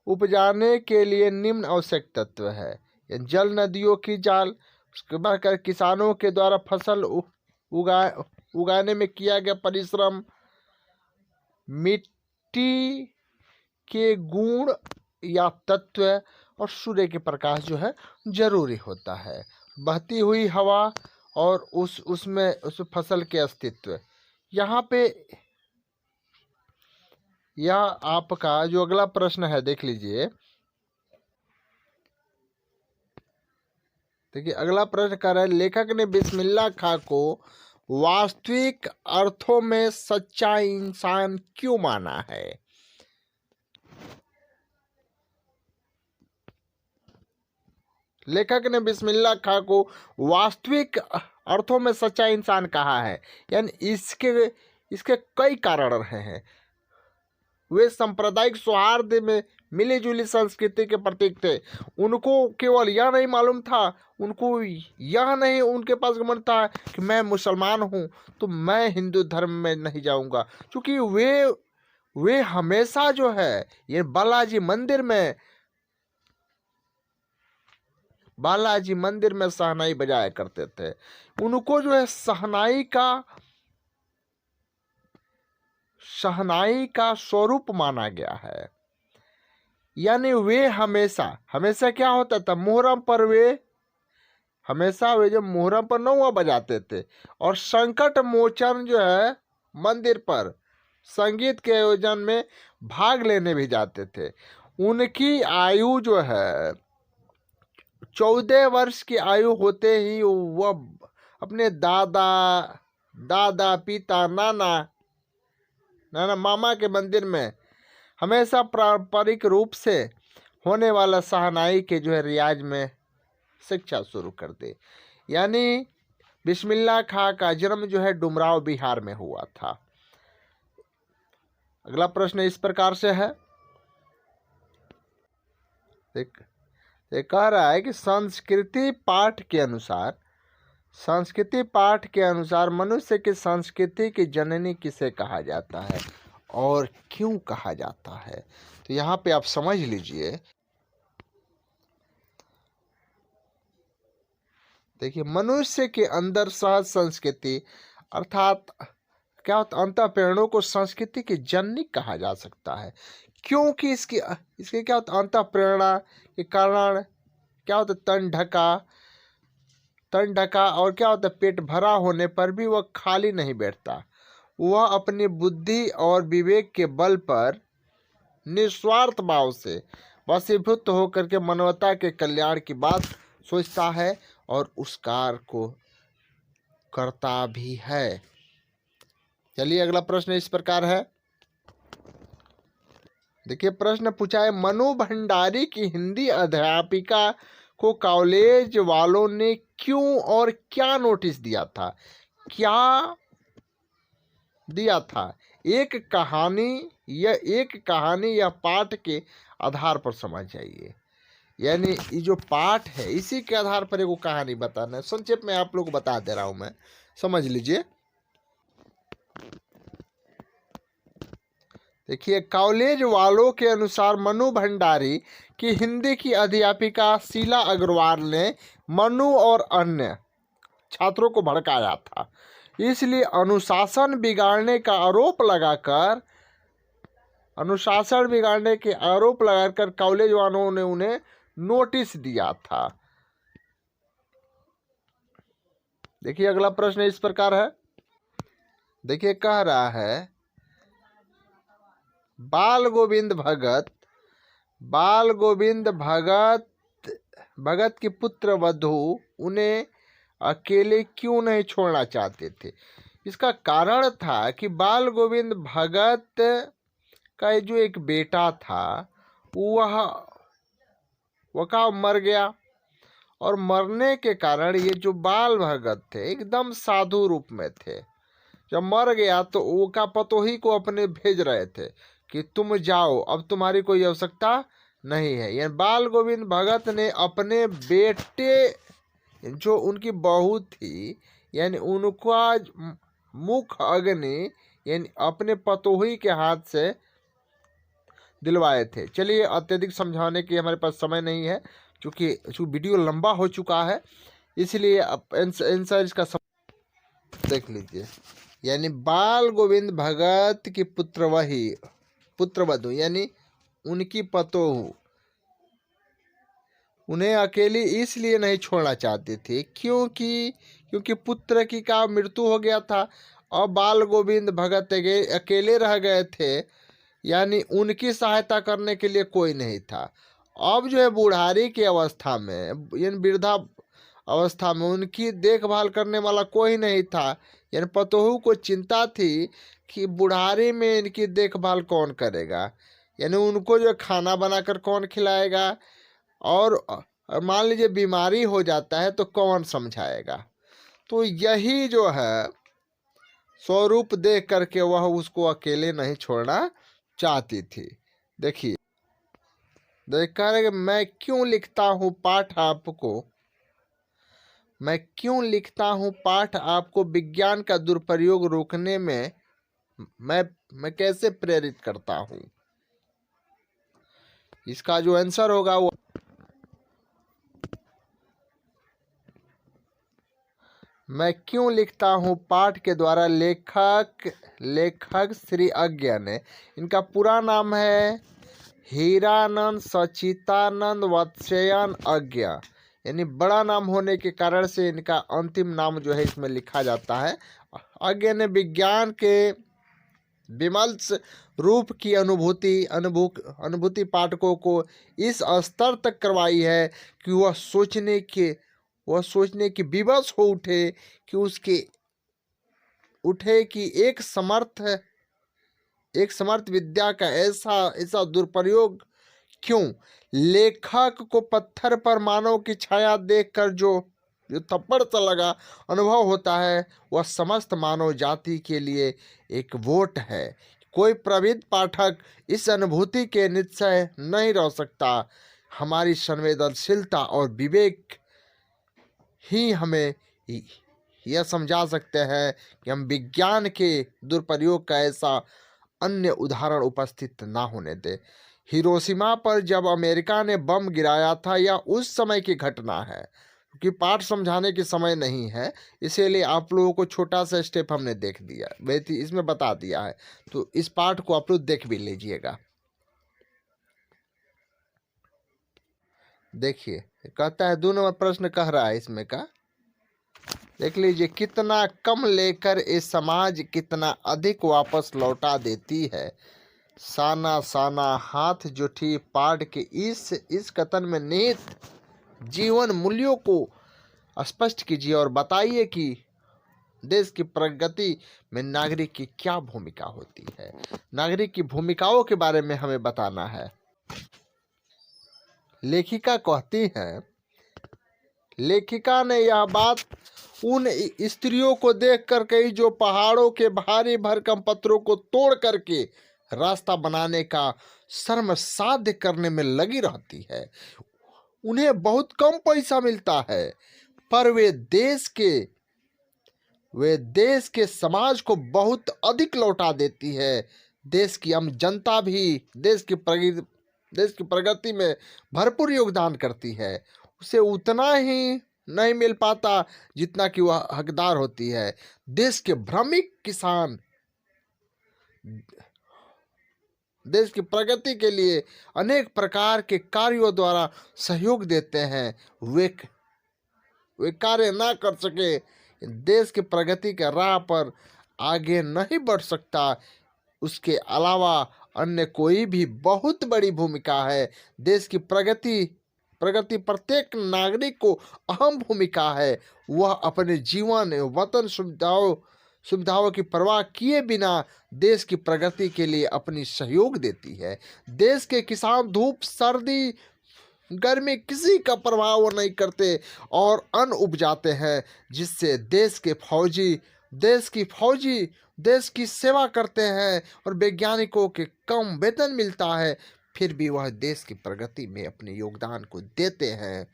उपजाने के लिए निम्न आवश्यक तत्व है। जल, नदियों की जाल, उसके बाद किसानों के द्वारा फसल उगाने में किया गया परिश्रम, मिट्टी के गुण या तत्व, और सूर्य के प्रकाश जो है जरूरी होता है। बहती हुई हवा और उसमें फसल के अस्तित्व। यहाँ पे यह आपका जो अगला प्रश्न है देख लीजिए। देखिए अगला प्रश्न कर रहा है, लेखक ने बिस्मिल्लाह खां को वास्तविक अर्थों में सच्चा इंसान क्यों माना है? लेखक ने बिस्मिल्लाह खां को वास्तविक अर्थों में सच्चा इंसान कहा है, यानी इसके कई कारण रहे हैं। वे सांप्रदायिक सौहार्द में मिली जुली संस्कृति के प्रतीक थे। उनको केवल यह नहीं मालूम था, उनके पास घमंड था कि मैं मुसलमान हूँ तो मैं हिंदू धर्म में नहीं जाऊंगा, क्योंकि वे हमेशा जो है ये बालाजी मंदिर में शहनाई बजाया करते थे। उनको जो है शहनाई का स्वरूप माना गया है। यानी वे हमेशा क्या होता था, मुहर्रम पर वे जब मुहर्रम पर नौवा बजाते थे, और संकट मोचन जो है मंदिर पर संगीत के आयोजन में भाग लेने भी जाते थे। उनकी आयु जो है 14 वर्ष की आयु होते ही वह अपने दादा पिता नाना मामा के मंदिर में हमेशा पारंपरिक रूप से होने वाला शहनाई के जो है रियाज में शिक्षा शुरू कर दे। यानी बिस्मिल्लाह खां का जन्म जो है डुमराव बिहार में हुआ था। अगला प्रश्न इस प्रकार से है, कह रहा है कि संस्कृति पाठ के अनुसार मनुष्य की संस्कृति की जननी किसे कहा जाता है और क्यों कहा जाता है? तो यहाँ पे आप समझ लीजिए। देखिए मनुष्य के अंदर सहज संस्कृति अर्थात क्या होता, अंतःप्रेरणों को संस्कृति की जननी कहा जा सकता है, क्योंकि इसके क्या होता, अंतःप्रेरणा के कारण क्या होता, तन ढका और क्या होता, पेट भरा होने पर भी वह खाली नहीं बैठता। वह अपनी बुद्धि और विवेक के बल पर निस्वार्थ भाव से वशीभूत होकर के मानवता के कल्याण की बात सोचता है और उस कार्य को करता भी है। चलिए अगला प्रश्न इस प्रकार है। देखिए प्रश्न पूछा है, मनु भंडारी की हिंदी अध्यापिका को कॉलेज वालों ने क्यों और क्या नोटिस दिया था? एक कहानी या पाठ के आधार पर समझ जाइए। यानी ये जो पाठ है इसी के आधार पर एगो कहानी बताना है। संक्षेप में आप लोग को बता दे रहा हूं मैं, समझ लीजिए। देखिए कॉलेज वालों के अनुसार मनु भंडारी की हिंदी की अध्यापिका शीला अग्रवाल ने मनु और अन्य छात्रों को भड़काया था, इसलिए अनुशासन बिगाड़ने के आरोप लगाकर कॉलेज वालों ने उन्हें नोटिस दिया था। देखिए अगला प्रश्न इस प्रकार है। देखिए कह रहा है, बाल गोविंद भगत की पुत्र वधू उन्हें अकेले क्यों नहीं छोड़ना चाहते थे? इसका कारण था कि बाल गोविंद भगत का जो एक बेटा था वह मर गया, और मरने के कारण ये जो बाल भगत थे एकदम साधु रूप में थे। जब मर गया तो वो का पतोही को अपने भेज रहे थे कि तुम जाओ, अब तुम्हारी कोई आवश्यकता नहीं है। यानी बाल गोविंद भगत ने अपने बेटे जो उनकी बहू थी यानी उनका मुख अग्नि यानी अपने पतोही के हाथ से दिलवाए थे। चलिए, अत्यधिक समझाने की हमारे पास समय नहीं है, क्योंकि वीडियो लंबा हो चुका है, इसलिए आंसर इसका देख लीजिए। यानी बाल गोविंद भगत की पुत्रवधू यानी उनकी पतोहू उन्हें अकेली इसलिए नहीं छोड़ना चाहती थी क्योंकि पुत्र की का मृत्यु हो गया था और बाल गोविंद भगत अकेले रह गए थे, यानी उनकी सहायता करने के लिए कोई नहीं था। अब जो है बुढ़ारी की अवस्था में यानी वृद्धा अवस्था में उनकी देखभाल करने वाला कोई नहीं था। यानी पतोहू को चिंता थी कि बुढ़ारी में इनकी देखभाल कौन करेगा, यानी उनको जो खाना बनाकर कौन खिलाएगा, और मान लीजिए बीमारी हो जाता है तो कौन समझाएगा। तो यही जो है स्वरूप देख करके वह उसको अकेले नहीं छोड़ना चाहती थी। देखिए, मैं क्यों लिखता हूँ पाठ आपको विज्ञान का दुरुपयोग रोकने में मैं कैसे प्रेरित करता हूँ। इसका जो आंसर होगा वो मैं क्यों लिखता हूँ पाठ के द्वारा लेखक श्री अज्ञ ने, इनका पूरा नाम है हीरानंद सचितानंद वत्स्यन अज्ञ, यानी बड़ा नाम होने के कारण से इनका अंतिम नाम जो है इसमें लिखा जाता है। अज्ञ ने विज्ञान के विमल रूप की अनुभूति पाठकों को इस स्तर तक करवाई है कि वह सोचने की विवश हो उठे कि एक समर्थ विद्या का ऐसा दुरुपयोग क्यों। लेखक को पत्थर पर मानव की छाया देखकर जो थप्पड़ सा लगा अनुभव होता है वह समस्त मानव जाति के लिए एक वोट है। कोई प्रवीण पाठक इस अनुभूति के निश्चय नहीं रह सकता। हमारी संवेदनशीलता और विवेक ही हमें यह समझा सकते हैं कि हम विज्ञान के दुरुपयोग का ऐसा अन्य उदाहरण उपस्थित ना होने दें। हिरोशिमा पर जब अमेरिका ने बम गिराया था, यह उस समय की घटना है, क्योंकि पाठ समझाने की समय नहीं है, इसीलिए आप लोगों को छोटा सा स्टेप हमने देख दिया, इसमें बता दिया है। तो इस पाठ को आप लोग देख भी लीजिएगा। देखिए, कहता है 2 नंबर प्रश्न कह रहा है इसमें का, देख लीजिए। कितना कम लेकर ये समाज कितना अधिक वापस लौटा देती है। साना साना हाथ जुठी पाठ के इस कथन में निहित जीवन मूल्यों को स्पष्ट कीजिए और बताइए कि देश की प्रगति में नागरिक की क्या भूमिका होती है। नागरिक की भूमिकाओं के बारे में हमें बताना है। लेखिका कहती है, लेखिका ने यह बात उन स्त्रियों को देख कर कही जो पहाड़ों के भारी भरकम पत्थरों को तोड़ करके रास्ता बनाने का श्रम साध्य करने में लगी रहती है। उन्हें बहुत कम पैसा मिलता है, पर वे देश के समाज को बहुत अधिक लौटा देती है। देश की आम जनता भी देश की प्रगति में भरपूर योगदान करती है। उसे उतना ही नहीं मिल पाता जितना कि वह हकदार होती है। देश के भ्रमिक किसान देश की प्रगति के लिए अनेक प्रकार के कार्यों द्वारा सहयोग देते हैं। वे कार्य ना कर सके, देश की प्रगति के राह पर आगे नहीं बढ़ सकता। उसके अलावा अन्य कोई भी बहुत बड़ी भूमिका है। देश की प्रगति प्रगति प्रत्येक नागरिक को अहम भूमिका है। वह अपने जीवन वतन सुविधाओं की परवाह किए बिना देश की प्रगति के लिए अपनी सहयोग देती है। देश के किसान धूप सर्दी गर्मी किसी का प्रभाव नहीं करते और अन्न उपजाते हैं, जिससे देश की सेवा करते हैं और वैज्ञानिकों के कम वेतन मिलता है, फिर भी वह देश की प्रगति में अपने योगदान को देते हैं।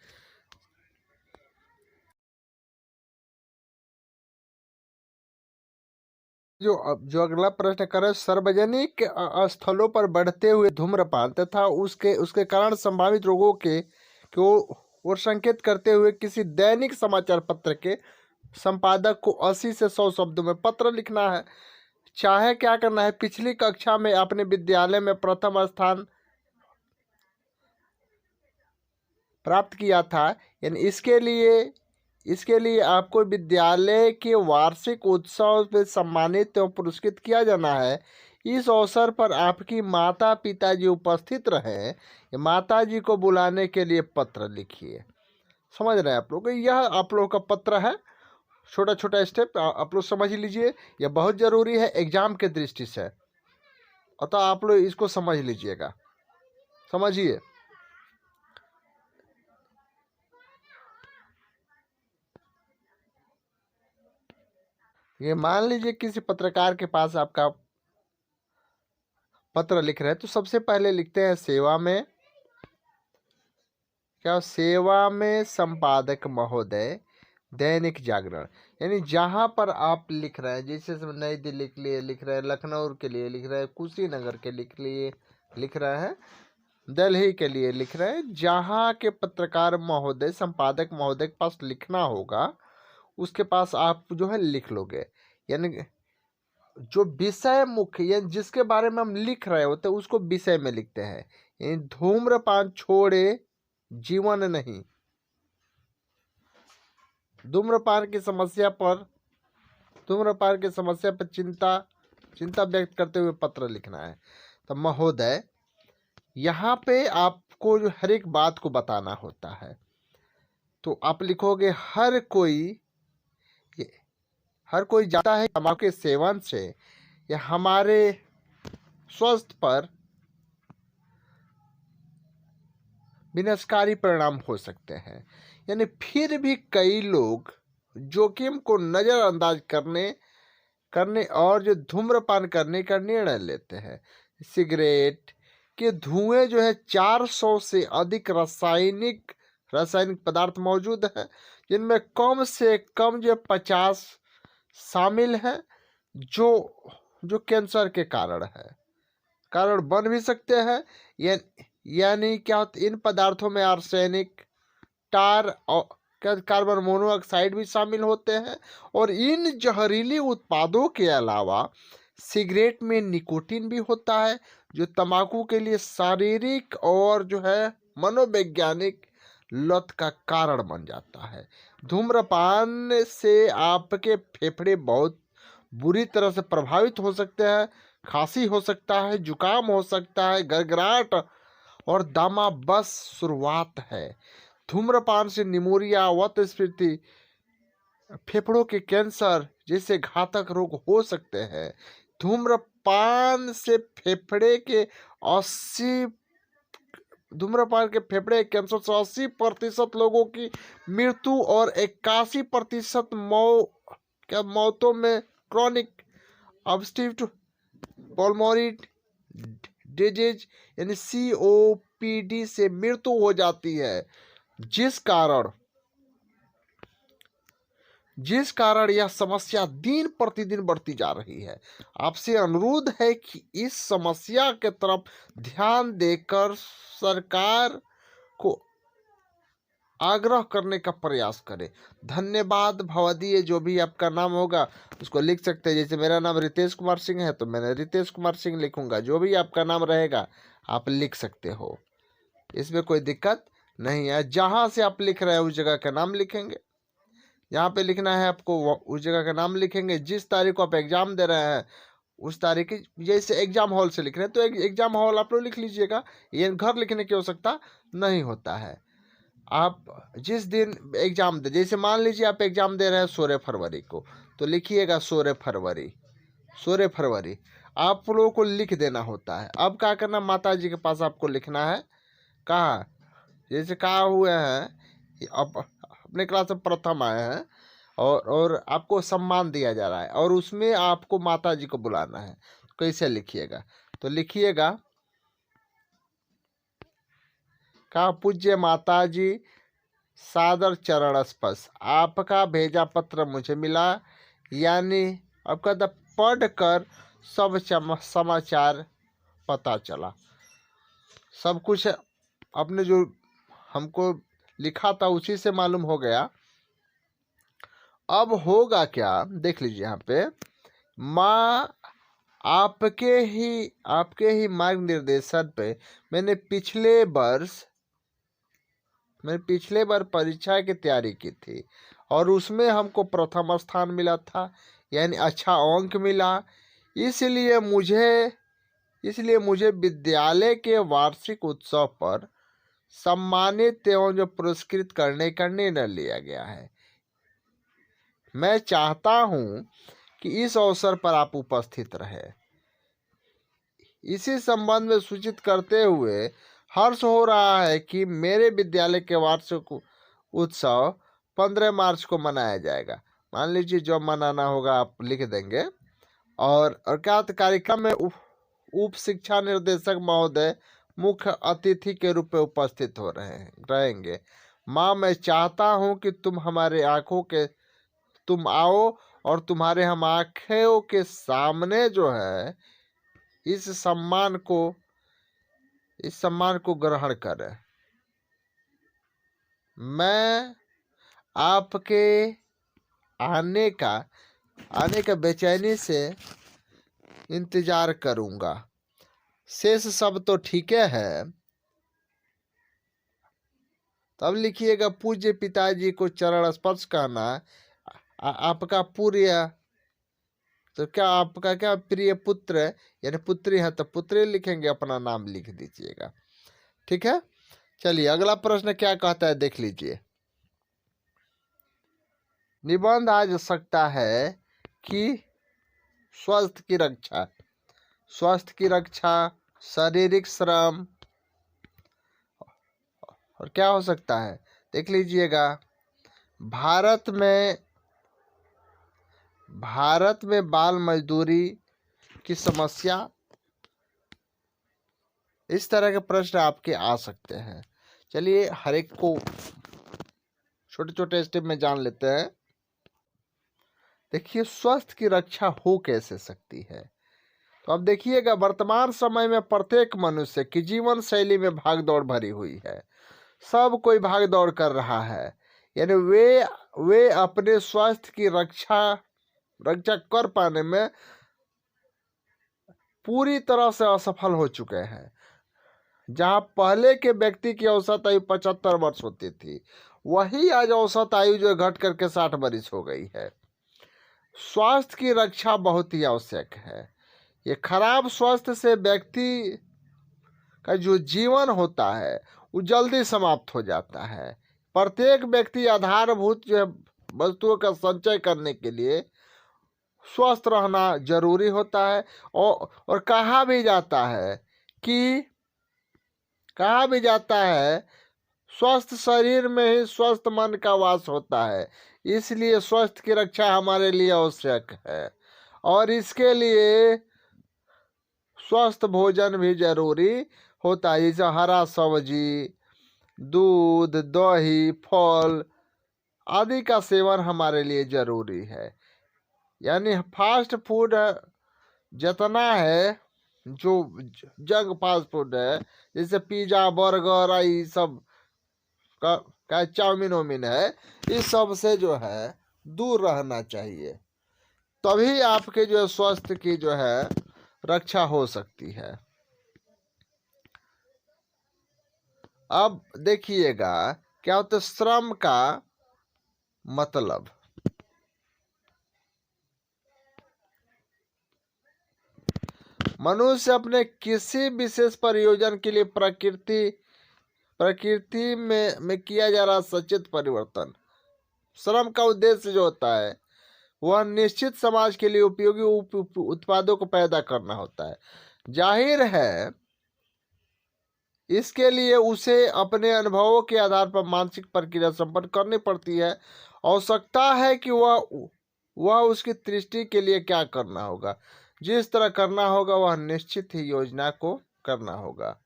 जो अगला प्रश्न करें, सार्वजनिक स्थलों पर बढ़ते हुए धूम्रपान तथा उसके कारण संभावित रोगों के ओर संकेत करते हुए किसी दैनिक समाचार पत्र के संपादक को 80 से 100 शब्दों में पत्र लिखना है। चाहे क्या करना है, पिछली कक्षा में अपने विद्यालय में प्रथम स्थान प्राप्त किया था, यानी इसके लिए आपको विद्यालय के वार्षिक उत्सव में सम्मानित एवं पुरस्कृत किया जाना है। इस अवसर पर आपकी माता पिताजी उपस्थित रहे। माता जी को बुलाने के लिए पत्र लिखिए। समझ रहे हैं आप लोग? यह आप लोग का पत्र है, छोटा छोटा स्टेप आप लोग समझ लीजिए। यह बहुत जरूरी है एग्जाम के दृष्टि से, अतः आप लोग इसको समझ लीजिएगा। समझिए। ये मान लीजिए किसी पत्रकार के पास आपका पत्र लिख रहे हैं, तो सबसे पहले लिखते हैं सेवा में संपादक महोदय, दैनिक जागरण। यानी जहां पर आप लिख रहे हैं, जैसे नई दिल्ली के लिए लिख रहे हैं, लखनऊ के लिए लिख रहे हैं, कुशीनगर के लिए लिख रहे हैं, दिल्ली के लिए लिख रहे हैं, जहां के पत्रकार महोदय संपादक महोदय के पास लिखना होगा, उसके पास आप जो है लिख लोगे। यानी जो विषय मुख्य, यानी जिसके बारे में हम लिख रहे होते हैं उसको विषय में लिखते हैं। यानी धूम्रपान छोड़े जीवन नहीं, धूम्रपान की समस्या पर चिंता व्यक्त करते हुए पत्र लिखना है। तो महोदय, यहाँ पे आपको जो हर एक बात को बताना होता है, तो आप लिखोगे हर कोई जानता है तंबाकू के सेवन से या हमारे स्वास्थ्य पर विनाशकारी परिणाम हो सकते हैं। यानी फिर भी कई लोग जोखिम को नजरअंदाज करने और जो धूम्रपान करने का निर्णय लेते हैं। सिगरेट के धुएं जो है 400 से अधिक रासायनिक पदार्थ मौजूद हैं, जिनमें कम से कम जो 50 शामिल हैं, जो कैंसर के कारण बन भी सकते हैं। यानी क्या होता है, इन पदार्थों में आर्सेनिक, टार और कार्बन मोनोऑक्साइड भी शामिल होते हैं। और इन जहरीले उत्पादों के अलावा सिगरेट में निकोटीन भी होता है, जो तंबाकू के लिए शारीरिक और जो है मनोवैज्ञानिक लत का कारण बन जाता है। धूम्रपान से आपके फेफड़े बहुत बुरी तरह से प्रभावित हो सकते हैं। खांसी हो सकता है, जुकाम हो सकता है, गड़गड़ाहट और दमा बस शुरुआत है। धूम्रपान से निमोनिया, वातस्फीति, फेफड़ों के कैंसर जैसे घातक रोग हो सकते हैं। धूम्रपान के फेफड़े कैंसर से 80% लोगों की मृत्यु और 81% मौतों में क्रॉनिक ऑब्स्ट्रक्टिव पल्मोनरी डिजीज यानी COPD से मृत्यु हो जाती है, जिस कारण यह समस्या दिन प्रतिदिन बढ़ती जा रही है। आपसे अनुरोध है कि इस समस्या के तरफ ध्यान देकर सरकार को आग्रह करने का प्रयास करें। धन्यवाद भवदीय। जो भी आपका नाम होगा उसको लिख सकते हैं। जैसे मेरा नाम रितेश कुमार सिंह है तो मैंने रितेश कुमार सिंह लिखूंगा। जो भी आपका नाम रहेगा आप लिख सकते हो, इसमें कोई दिक्कत नहीं है। जहां से आप लिख रहे हैं उस जगह का नाम लिखेंगे, जहाँ पे लिखना है आपको उस जगह का नाम लिखेंगे। जिस तारीख को आप एग्जाम दे रहे हैं उस तारीख की, जैसे एग्जाम हॉल से लिख रहे हैं तो एग्जाम हॉल आप लोग लिख लीजिएगा, ये घर लिखने की आवश्यकता नहीं होता है। आप जिस दिन एग्जाम दे, जैसे मान लीजिए आप एग्जाम दे रहे हैं 16 फरवरी को, तो लिखिएगा 16 फरवरी, 16 फरवरी आप लोगों को लिख देना होता है। अब क्या करना, माता जी के पास आपको लिखना है। कहाँ, जैसे कहा हुए हैं अब अपने क्लास में प्रथम आए हैं और आपको सम्मान दिया जा रहा है और उसमें आपको माता जी को बुलाना है, कैसे लिखिएगा, तो लिखिएगा कहा, पूज्य माता जी सादर चरण स्पर्श, आपका भेजा पत्र मुझे मिला, यानी आपका पढ़कर सब समाचार पता चला। सब कुछ आपने जो हमको लिखा था उसी से मालूम हो गया। अब होगा क्या, देख लीजिए यहाँ पे, माँ आपके ही मार्ग निर्देशन पे मैंने पिछले बार परीक्षा की तैयारी की थी और उसमें हमको प्रथम स्थान मिला था, यानी अच्छा अंक मिला। इसलिए मुझे विद्यालय के वार्षिक उत्सव पर सम्मानित एवं जो पुरस्कृत करने का निर्णय लिया गया है। मैं चाहता हूं कि इस अवसर पर आप उपस्थित रहे। इसी संबंध में सूचित करते हुए हर्ष हो रहा है कि मेरे विद्यालय के वार्षिक उत्सव 15 मार्च को मनाया जाएगा। मान लीजिए जो मनाना होगा आप लिख देंगे। और क्या कार्यक्रम में उप शिक्षा निर्देशक महोदय मुख्य अतिथि के रूप में उपस्थित रहेंगे। माँ, मैं चाहता हूँ कि तुम आओ और तुम्हारे हम आंखों के सामने जो है इस सम्मान को ग्रहण करें। मैं आपके आने का बेचैनी से इंतजार करूंगा। शेष सब तो ठीक है। तब लिखिएगा, पूज्य पिताजी को चरण स्पर्श करना, आपका पूर्य, तो क्या आपका क्या प्रिय पुत्र यानी पुत्री है तो पुत्री लिखेंगे, अपना नाम लिख दीजिएगा। ठीक है, चलिए अगला प्रश्न क्या कहता है देख लीजिए। निबंध आज सकता है कि स्वास्थ्य की रक्षा, शारीरिक श्रम, और क्या हो सकता है देख लीजिएगा। भारत में बाल मजदूरी की समस्या, इस तरह के प्रश्न आपके आ सकते हैं। चलिए हर एक को छोटे छोटे स्टेप में जान लेते हैं। देखिए, स्वास्थ्य की रक्षा हो कैसे सकती है, तो अब देखिएगा, वर्तमान समय में प्रत्येक मनुष्य की जीवन शैली में भागदौड़ भरी हुई है। सब कोई भागदौड़ कर रहा है, यानी वे अपने स्वास्थ्य की रक्षा कर पाने में पूरी तरह से असफल हो चुके हैं। जहां पहले के व्यक्ति की औसत आयु 75 वर्ष होती थी, वही आज औसत आयु जो घट करके 60 वर्ष हो गई है। स्वास्थ्य की रक्षा बहुत ही आवश्यक है। ये खराब स्वास्थ्य से व्यक्ति का जो जीवन होता है वो जल्दी समाप्त हो जाता है। प्रत्येक व्यक्ति आधारभूत जो है वस्तुओं का संचय करने के लिए स्वस्थ रहना जरूरी होता है। और कहा भी जाता है स्वस्थ शरीर में ही स्वस्थ मन का वास होता है। इसलिए स्वास्थ्य की रक्षा हमारे लिए आवश्यक है और इसके लिए स्वस्थ भोजन भी जरूरी होता है, जैसे हरा सब्जी, दूध, दही, फल आदि का सेवन हमारे लिए जरूरी है। यानी फास्ट फूड जितना है, जो जंक फास्ट फूड है, जैसे पिज्जा, बर्गर, ये सब का चाउमीन वाउमीन है, इस सब से जो है दूर रहना चाहिए। तभी आपके जो स्वास्थ्य की जो है रक्षा हो सकती है। अब देखिएगा क्या होता है श्रम का मतलब। मनुष्य अपने किसी विशेष प्रयोजन के लिए प्रकृति में किया जा रहा सचेत परिवर्तन, श्रम का उद्देश्य जो होता है वह निश्चित समाज के लिए उपयोगी उत्पादों को पैदा करना होता है। जाहिर है इसके लिए उसे अपने अनुभवों के आधार पर मानसिक प्रक्रिया संपन्न करनी पड़ती है। आवश्यकता है कि वह उसकी दृष्टि के लिए क्या करना होगा, जिस तरह करना होगा वह निश्चित ही योजना को करना होगा।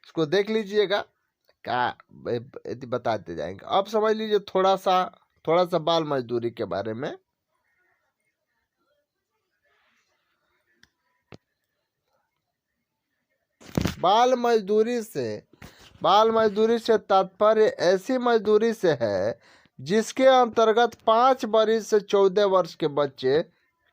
इसको देख लीजिएगा, क्या बताते जाएंगे। अब समझ लीजिए थोड़ा सा बाल मजदूरी के बारे में। बाल मजदूरी से तात्पर्य ऐसी मजदूरी से है जिसके अंतर्गत 5 वर्ष से 14 वर्ष के बच्चे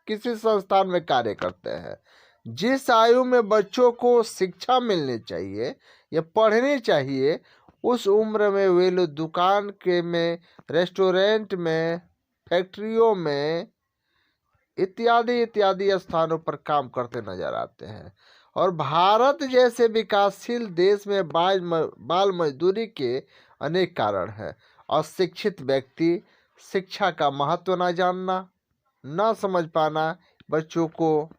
किसी संस्थान में कार्य करते हैं। जिस आयु में बच्चों को शिक्षा मिलनी चाहिए या पढ़नी चाहिए, उस उम्र में वे लोग दुकान में, रेस्टोरेंट में, फैक्ट्रियों में इत्यादि स्थानों पर काम करते नजर आते हैं। और भारत जैसे विकासशील देश में बाल मजदूरी के अनेक कारण हैं। अशिक्षित व्यक्ति शिक्षा का महत्व न जानना, न समझ पाना, बच्चों को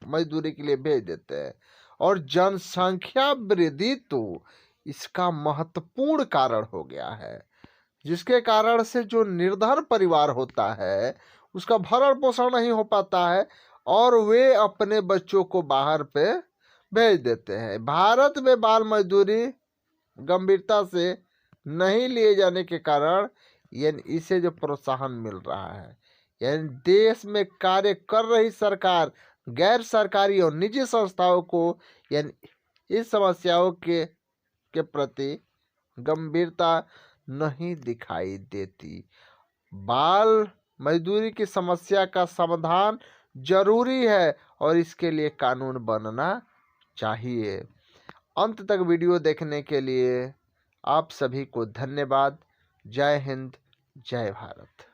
मजदूरी के लिए भेज देते हैं। और जनसंख्या वृद्धि तो इसका महत्वपूर्ण कारण हो गया है, जिसके कारण से जो निर्धन परिवार होता है उसका भरण पोषण नहीं हो पाता है और वे अपने बच्चों को बाहर पे भेज देते हैं। भारत में बाल मजदूरी गंभीरता से नहीं लिए जाने के कारण यानी इसे जो प्रोत्साहन मिल रहा है, यानी देश में कार्य कर रही सरकार, गैर सरकारी और निजी संस्थाओं को यानी इस समस्याओं के प्रति गंभीरता नहीं दिखाई देती। बाल मजदूरी की समस्या का समाधान जरूरी है और इसके लिए कानून बनना चाहिए। अंत तक वीडियो देखने के लिए आप सभी को धन्यवाद। जय हिंद, जय भारत।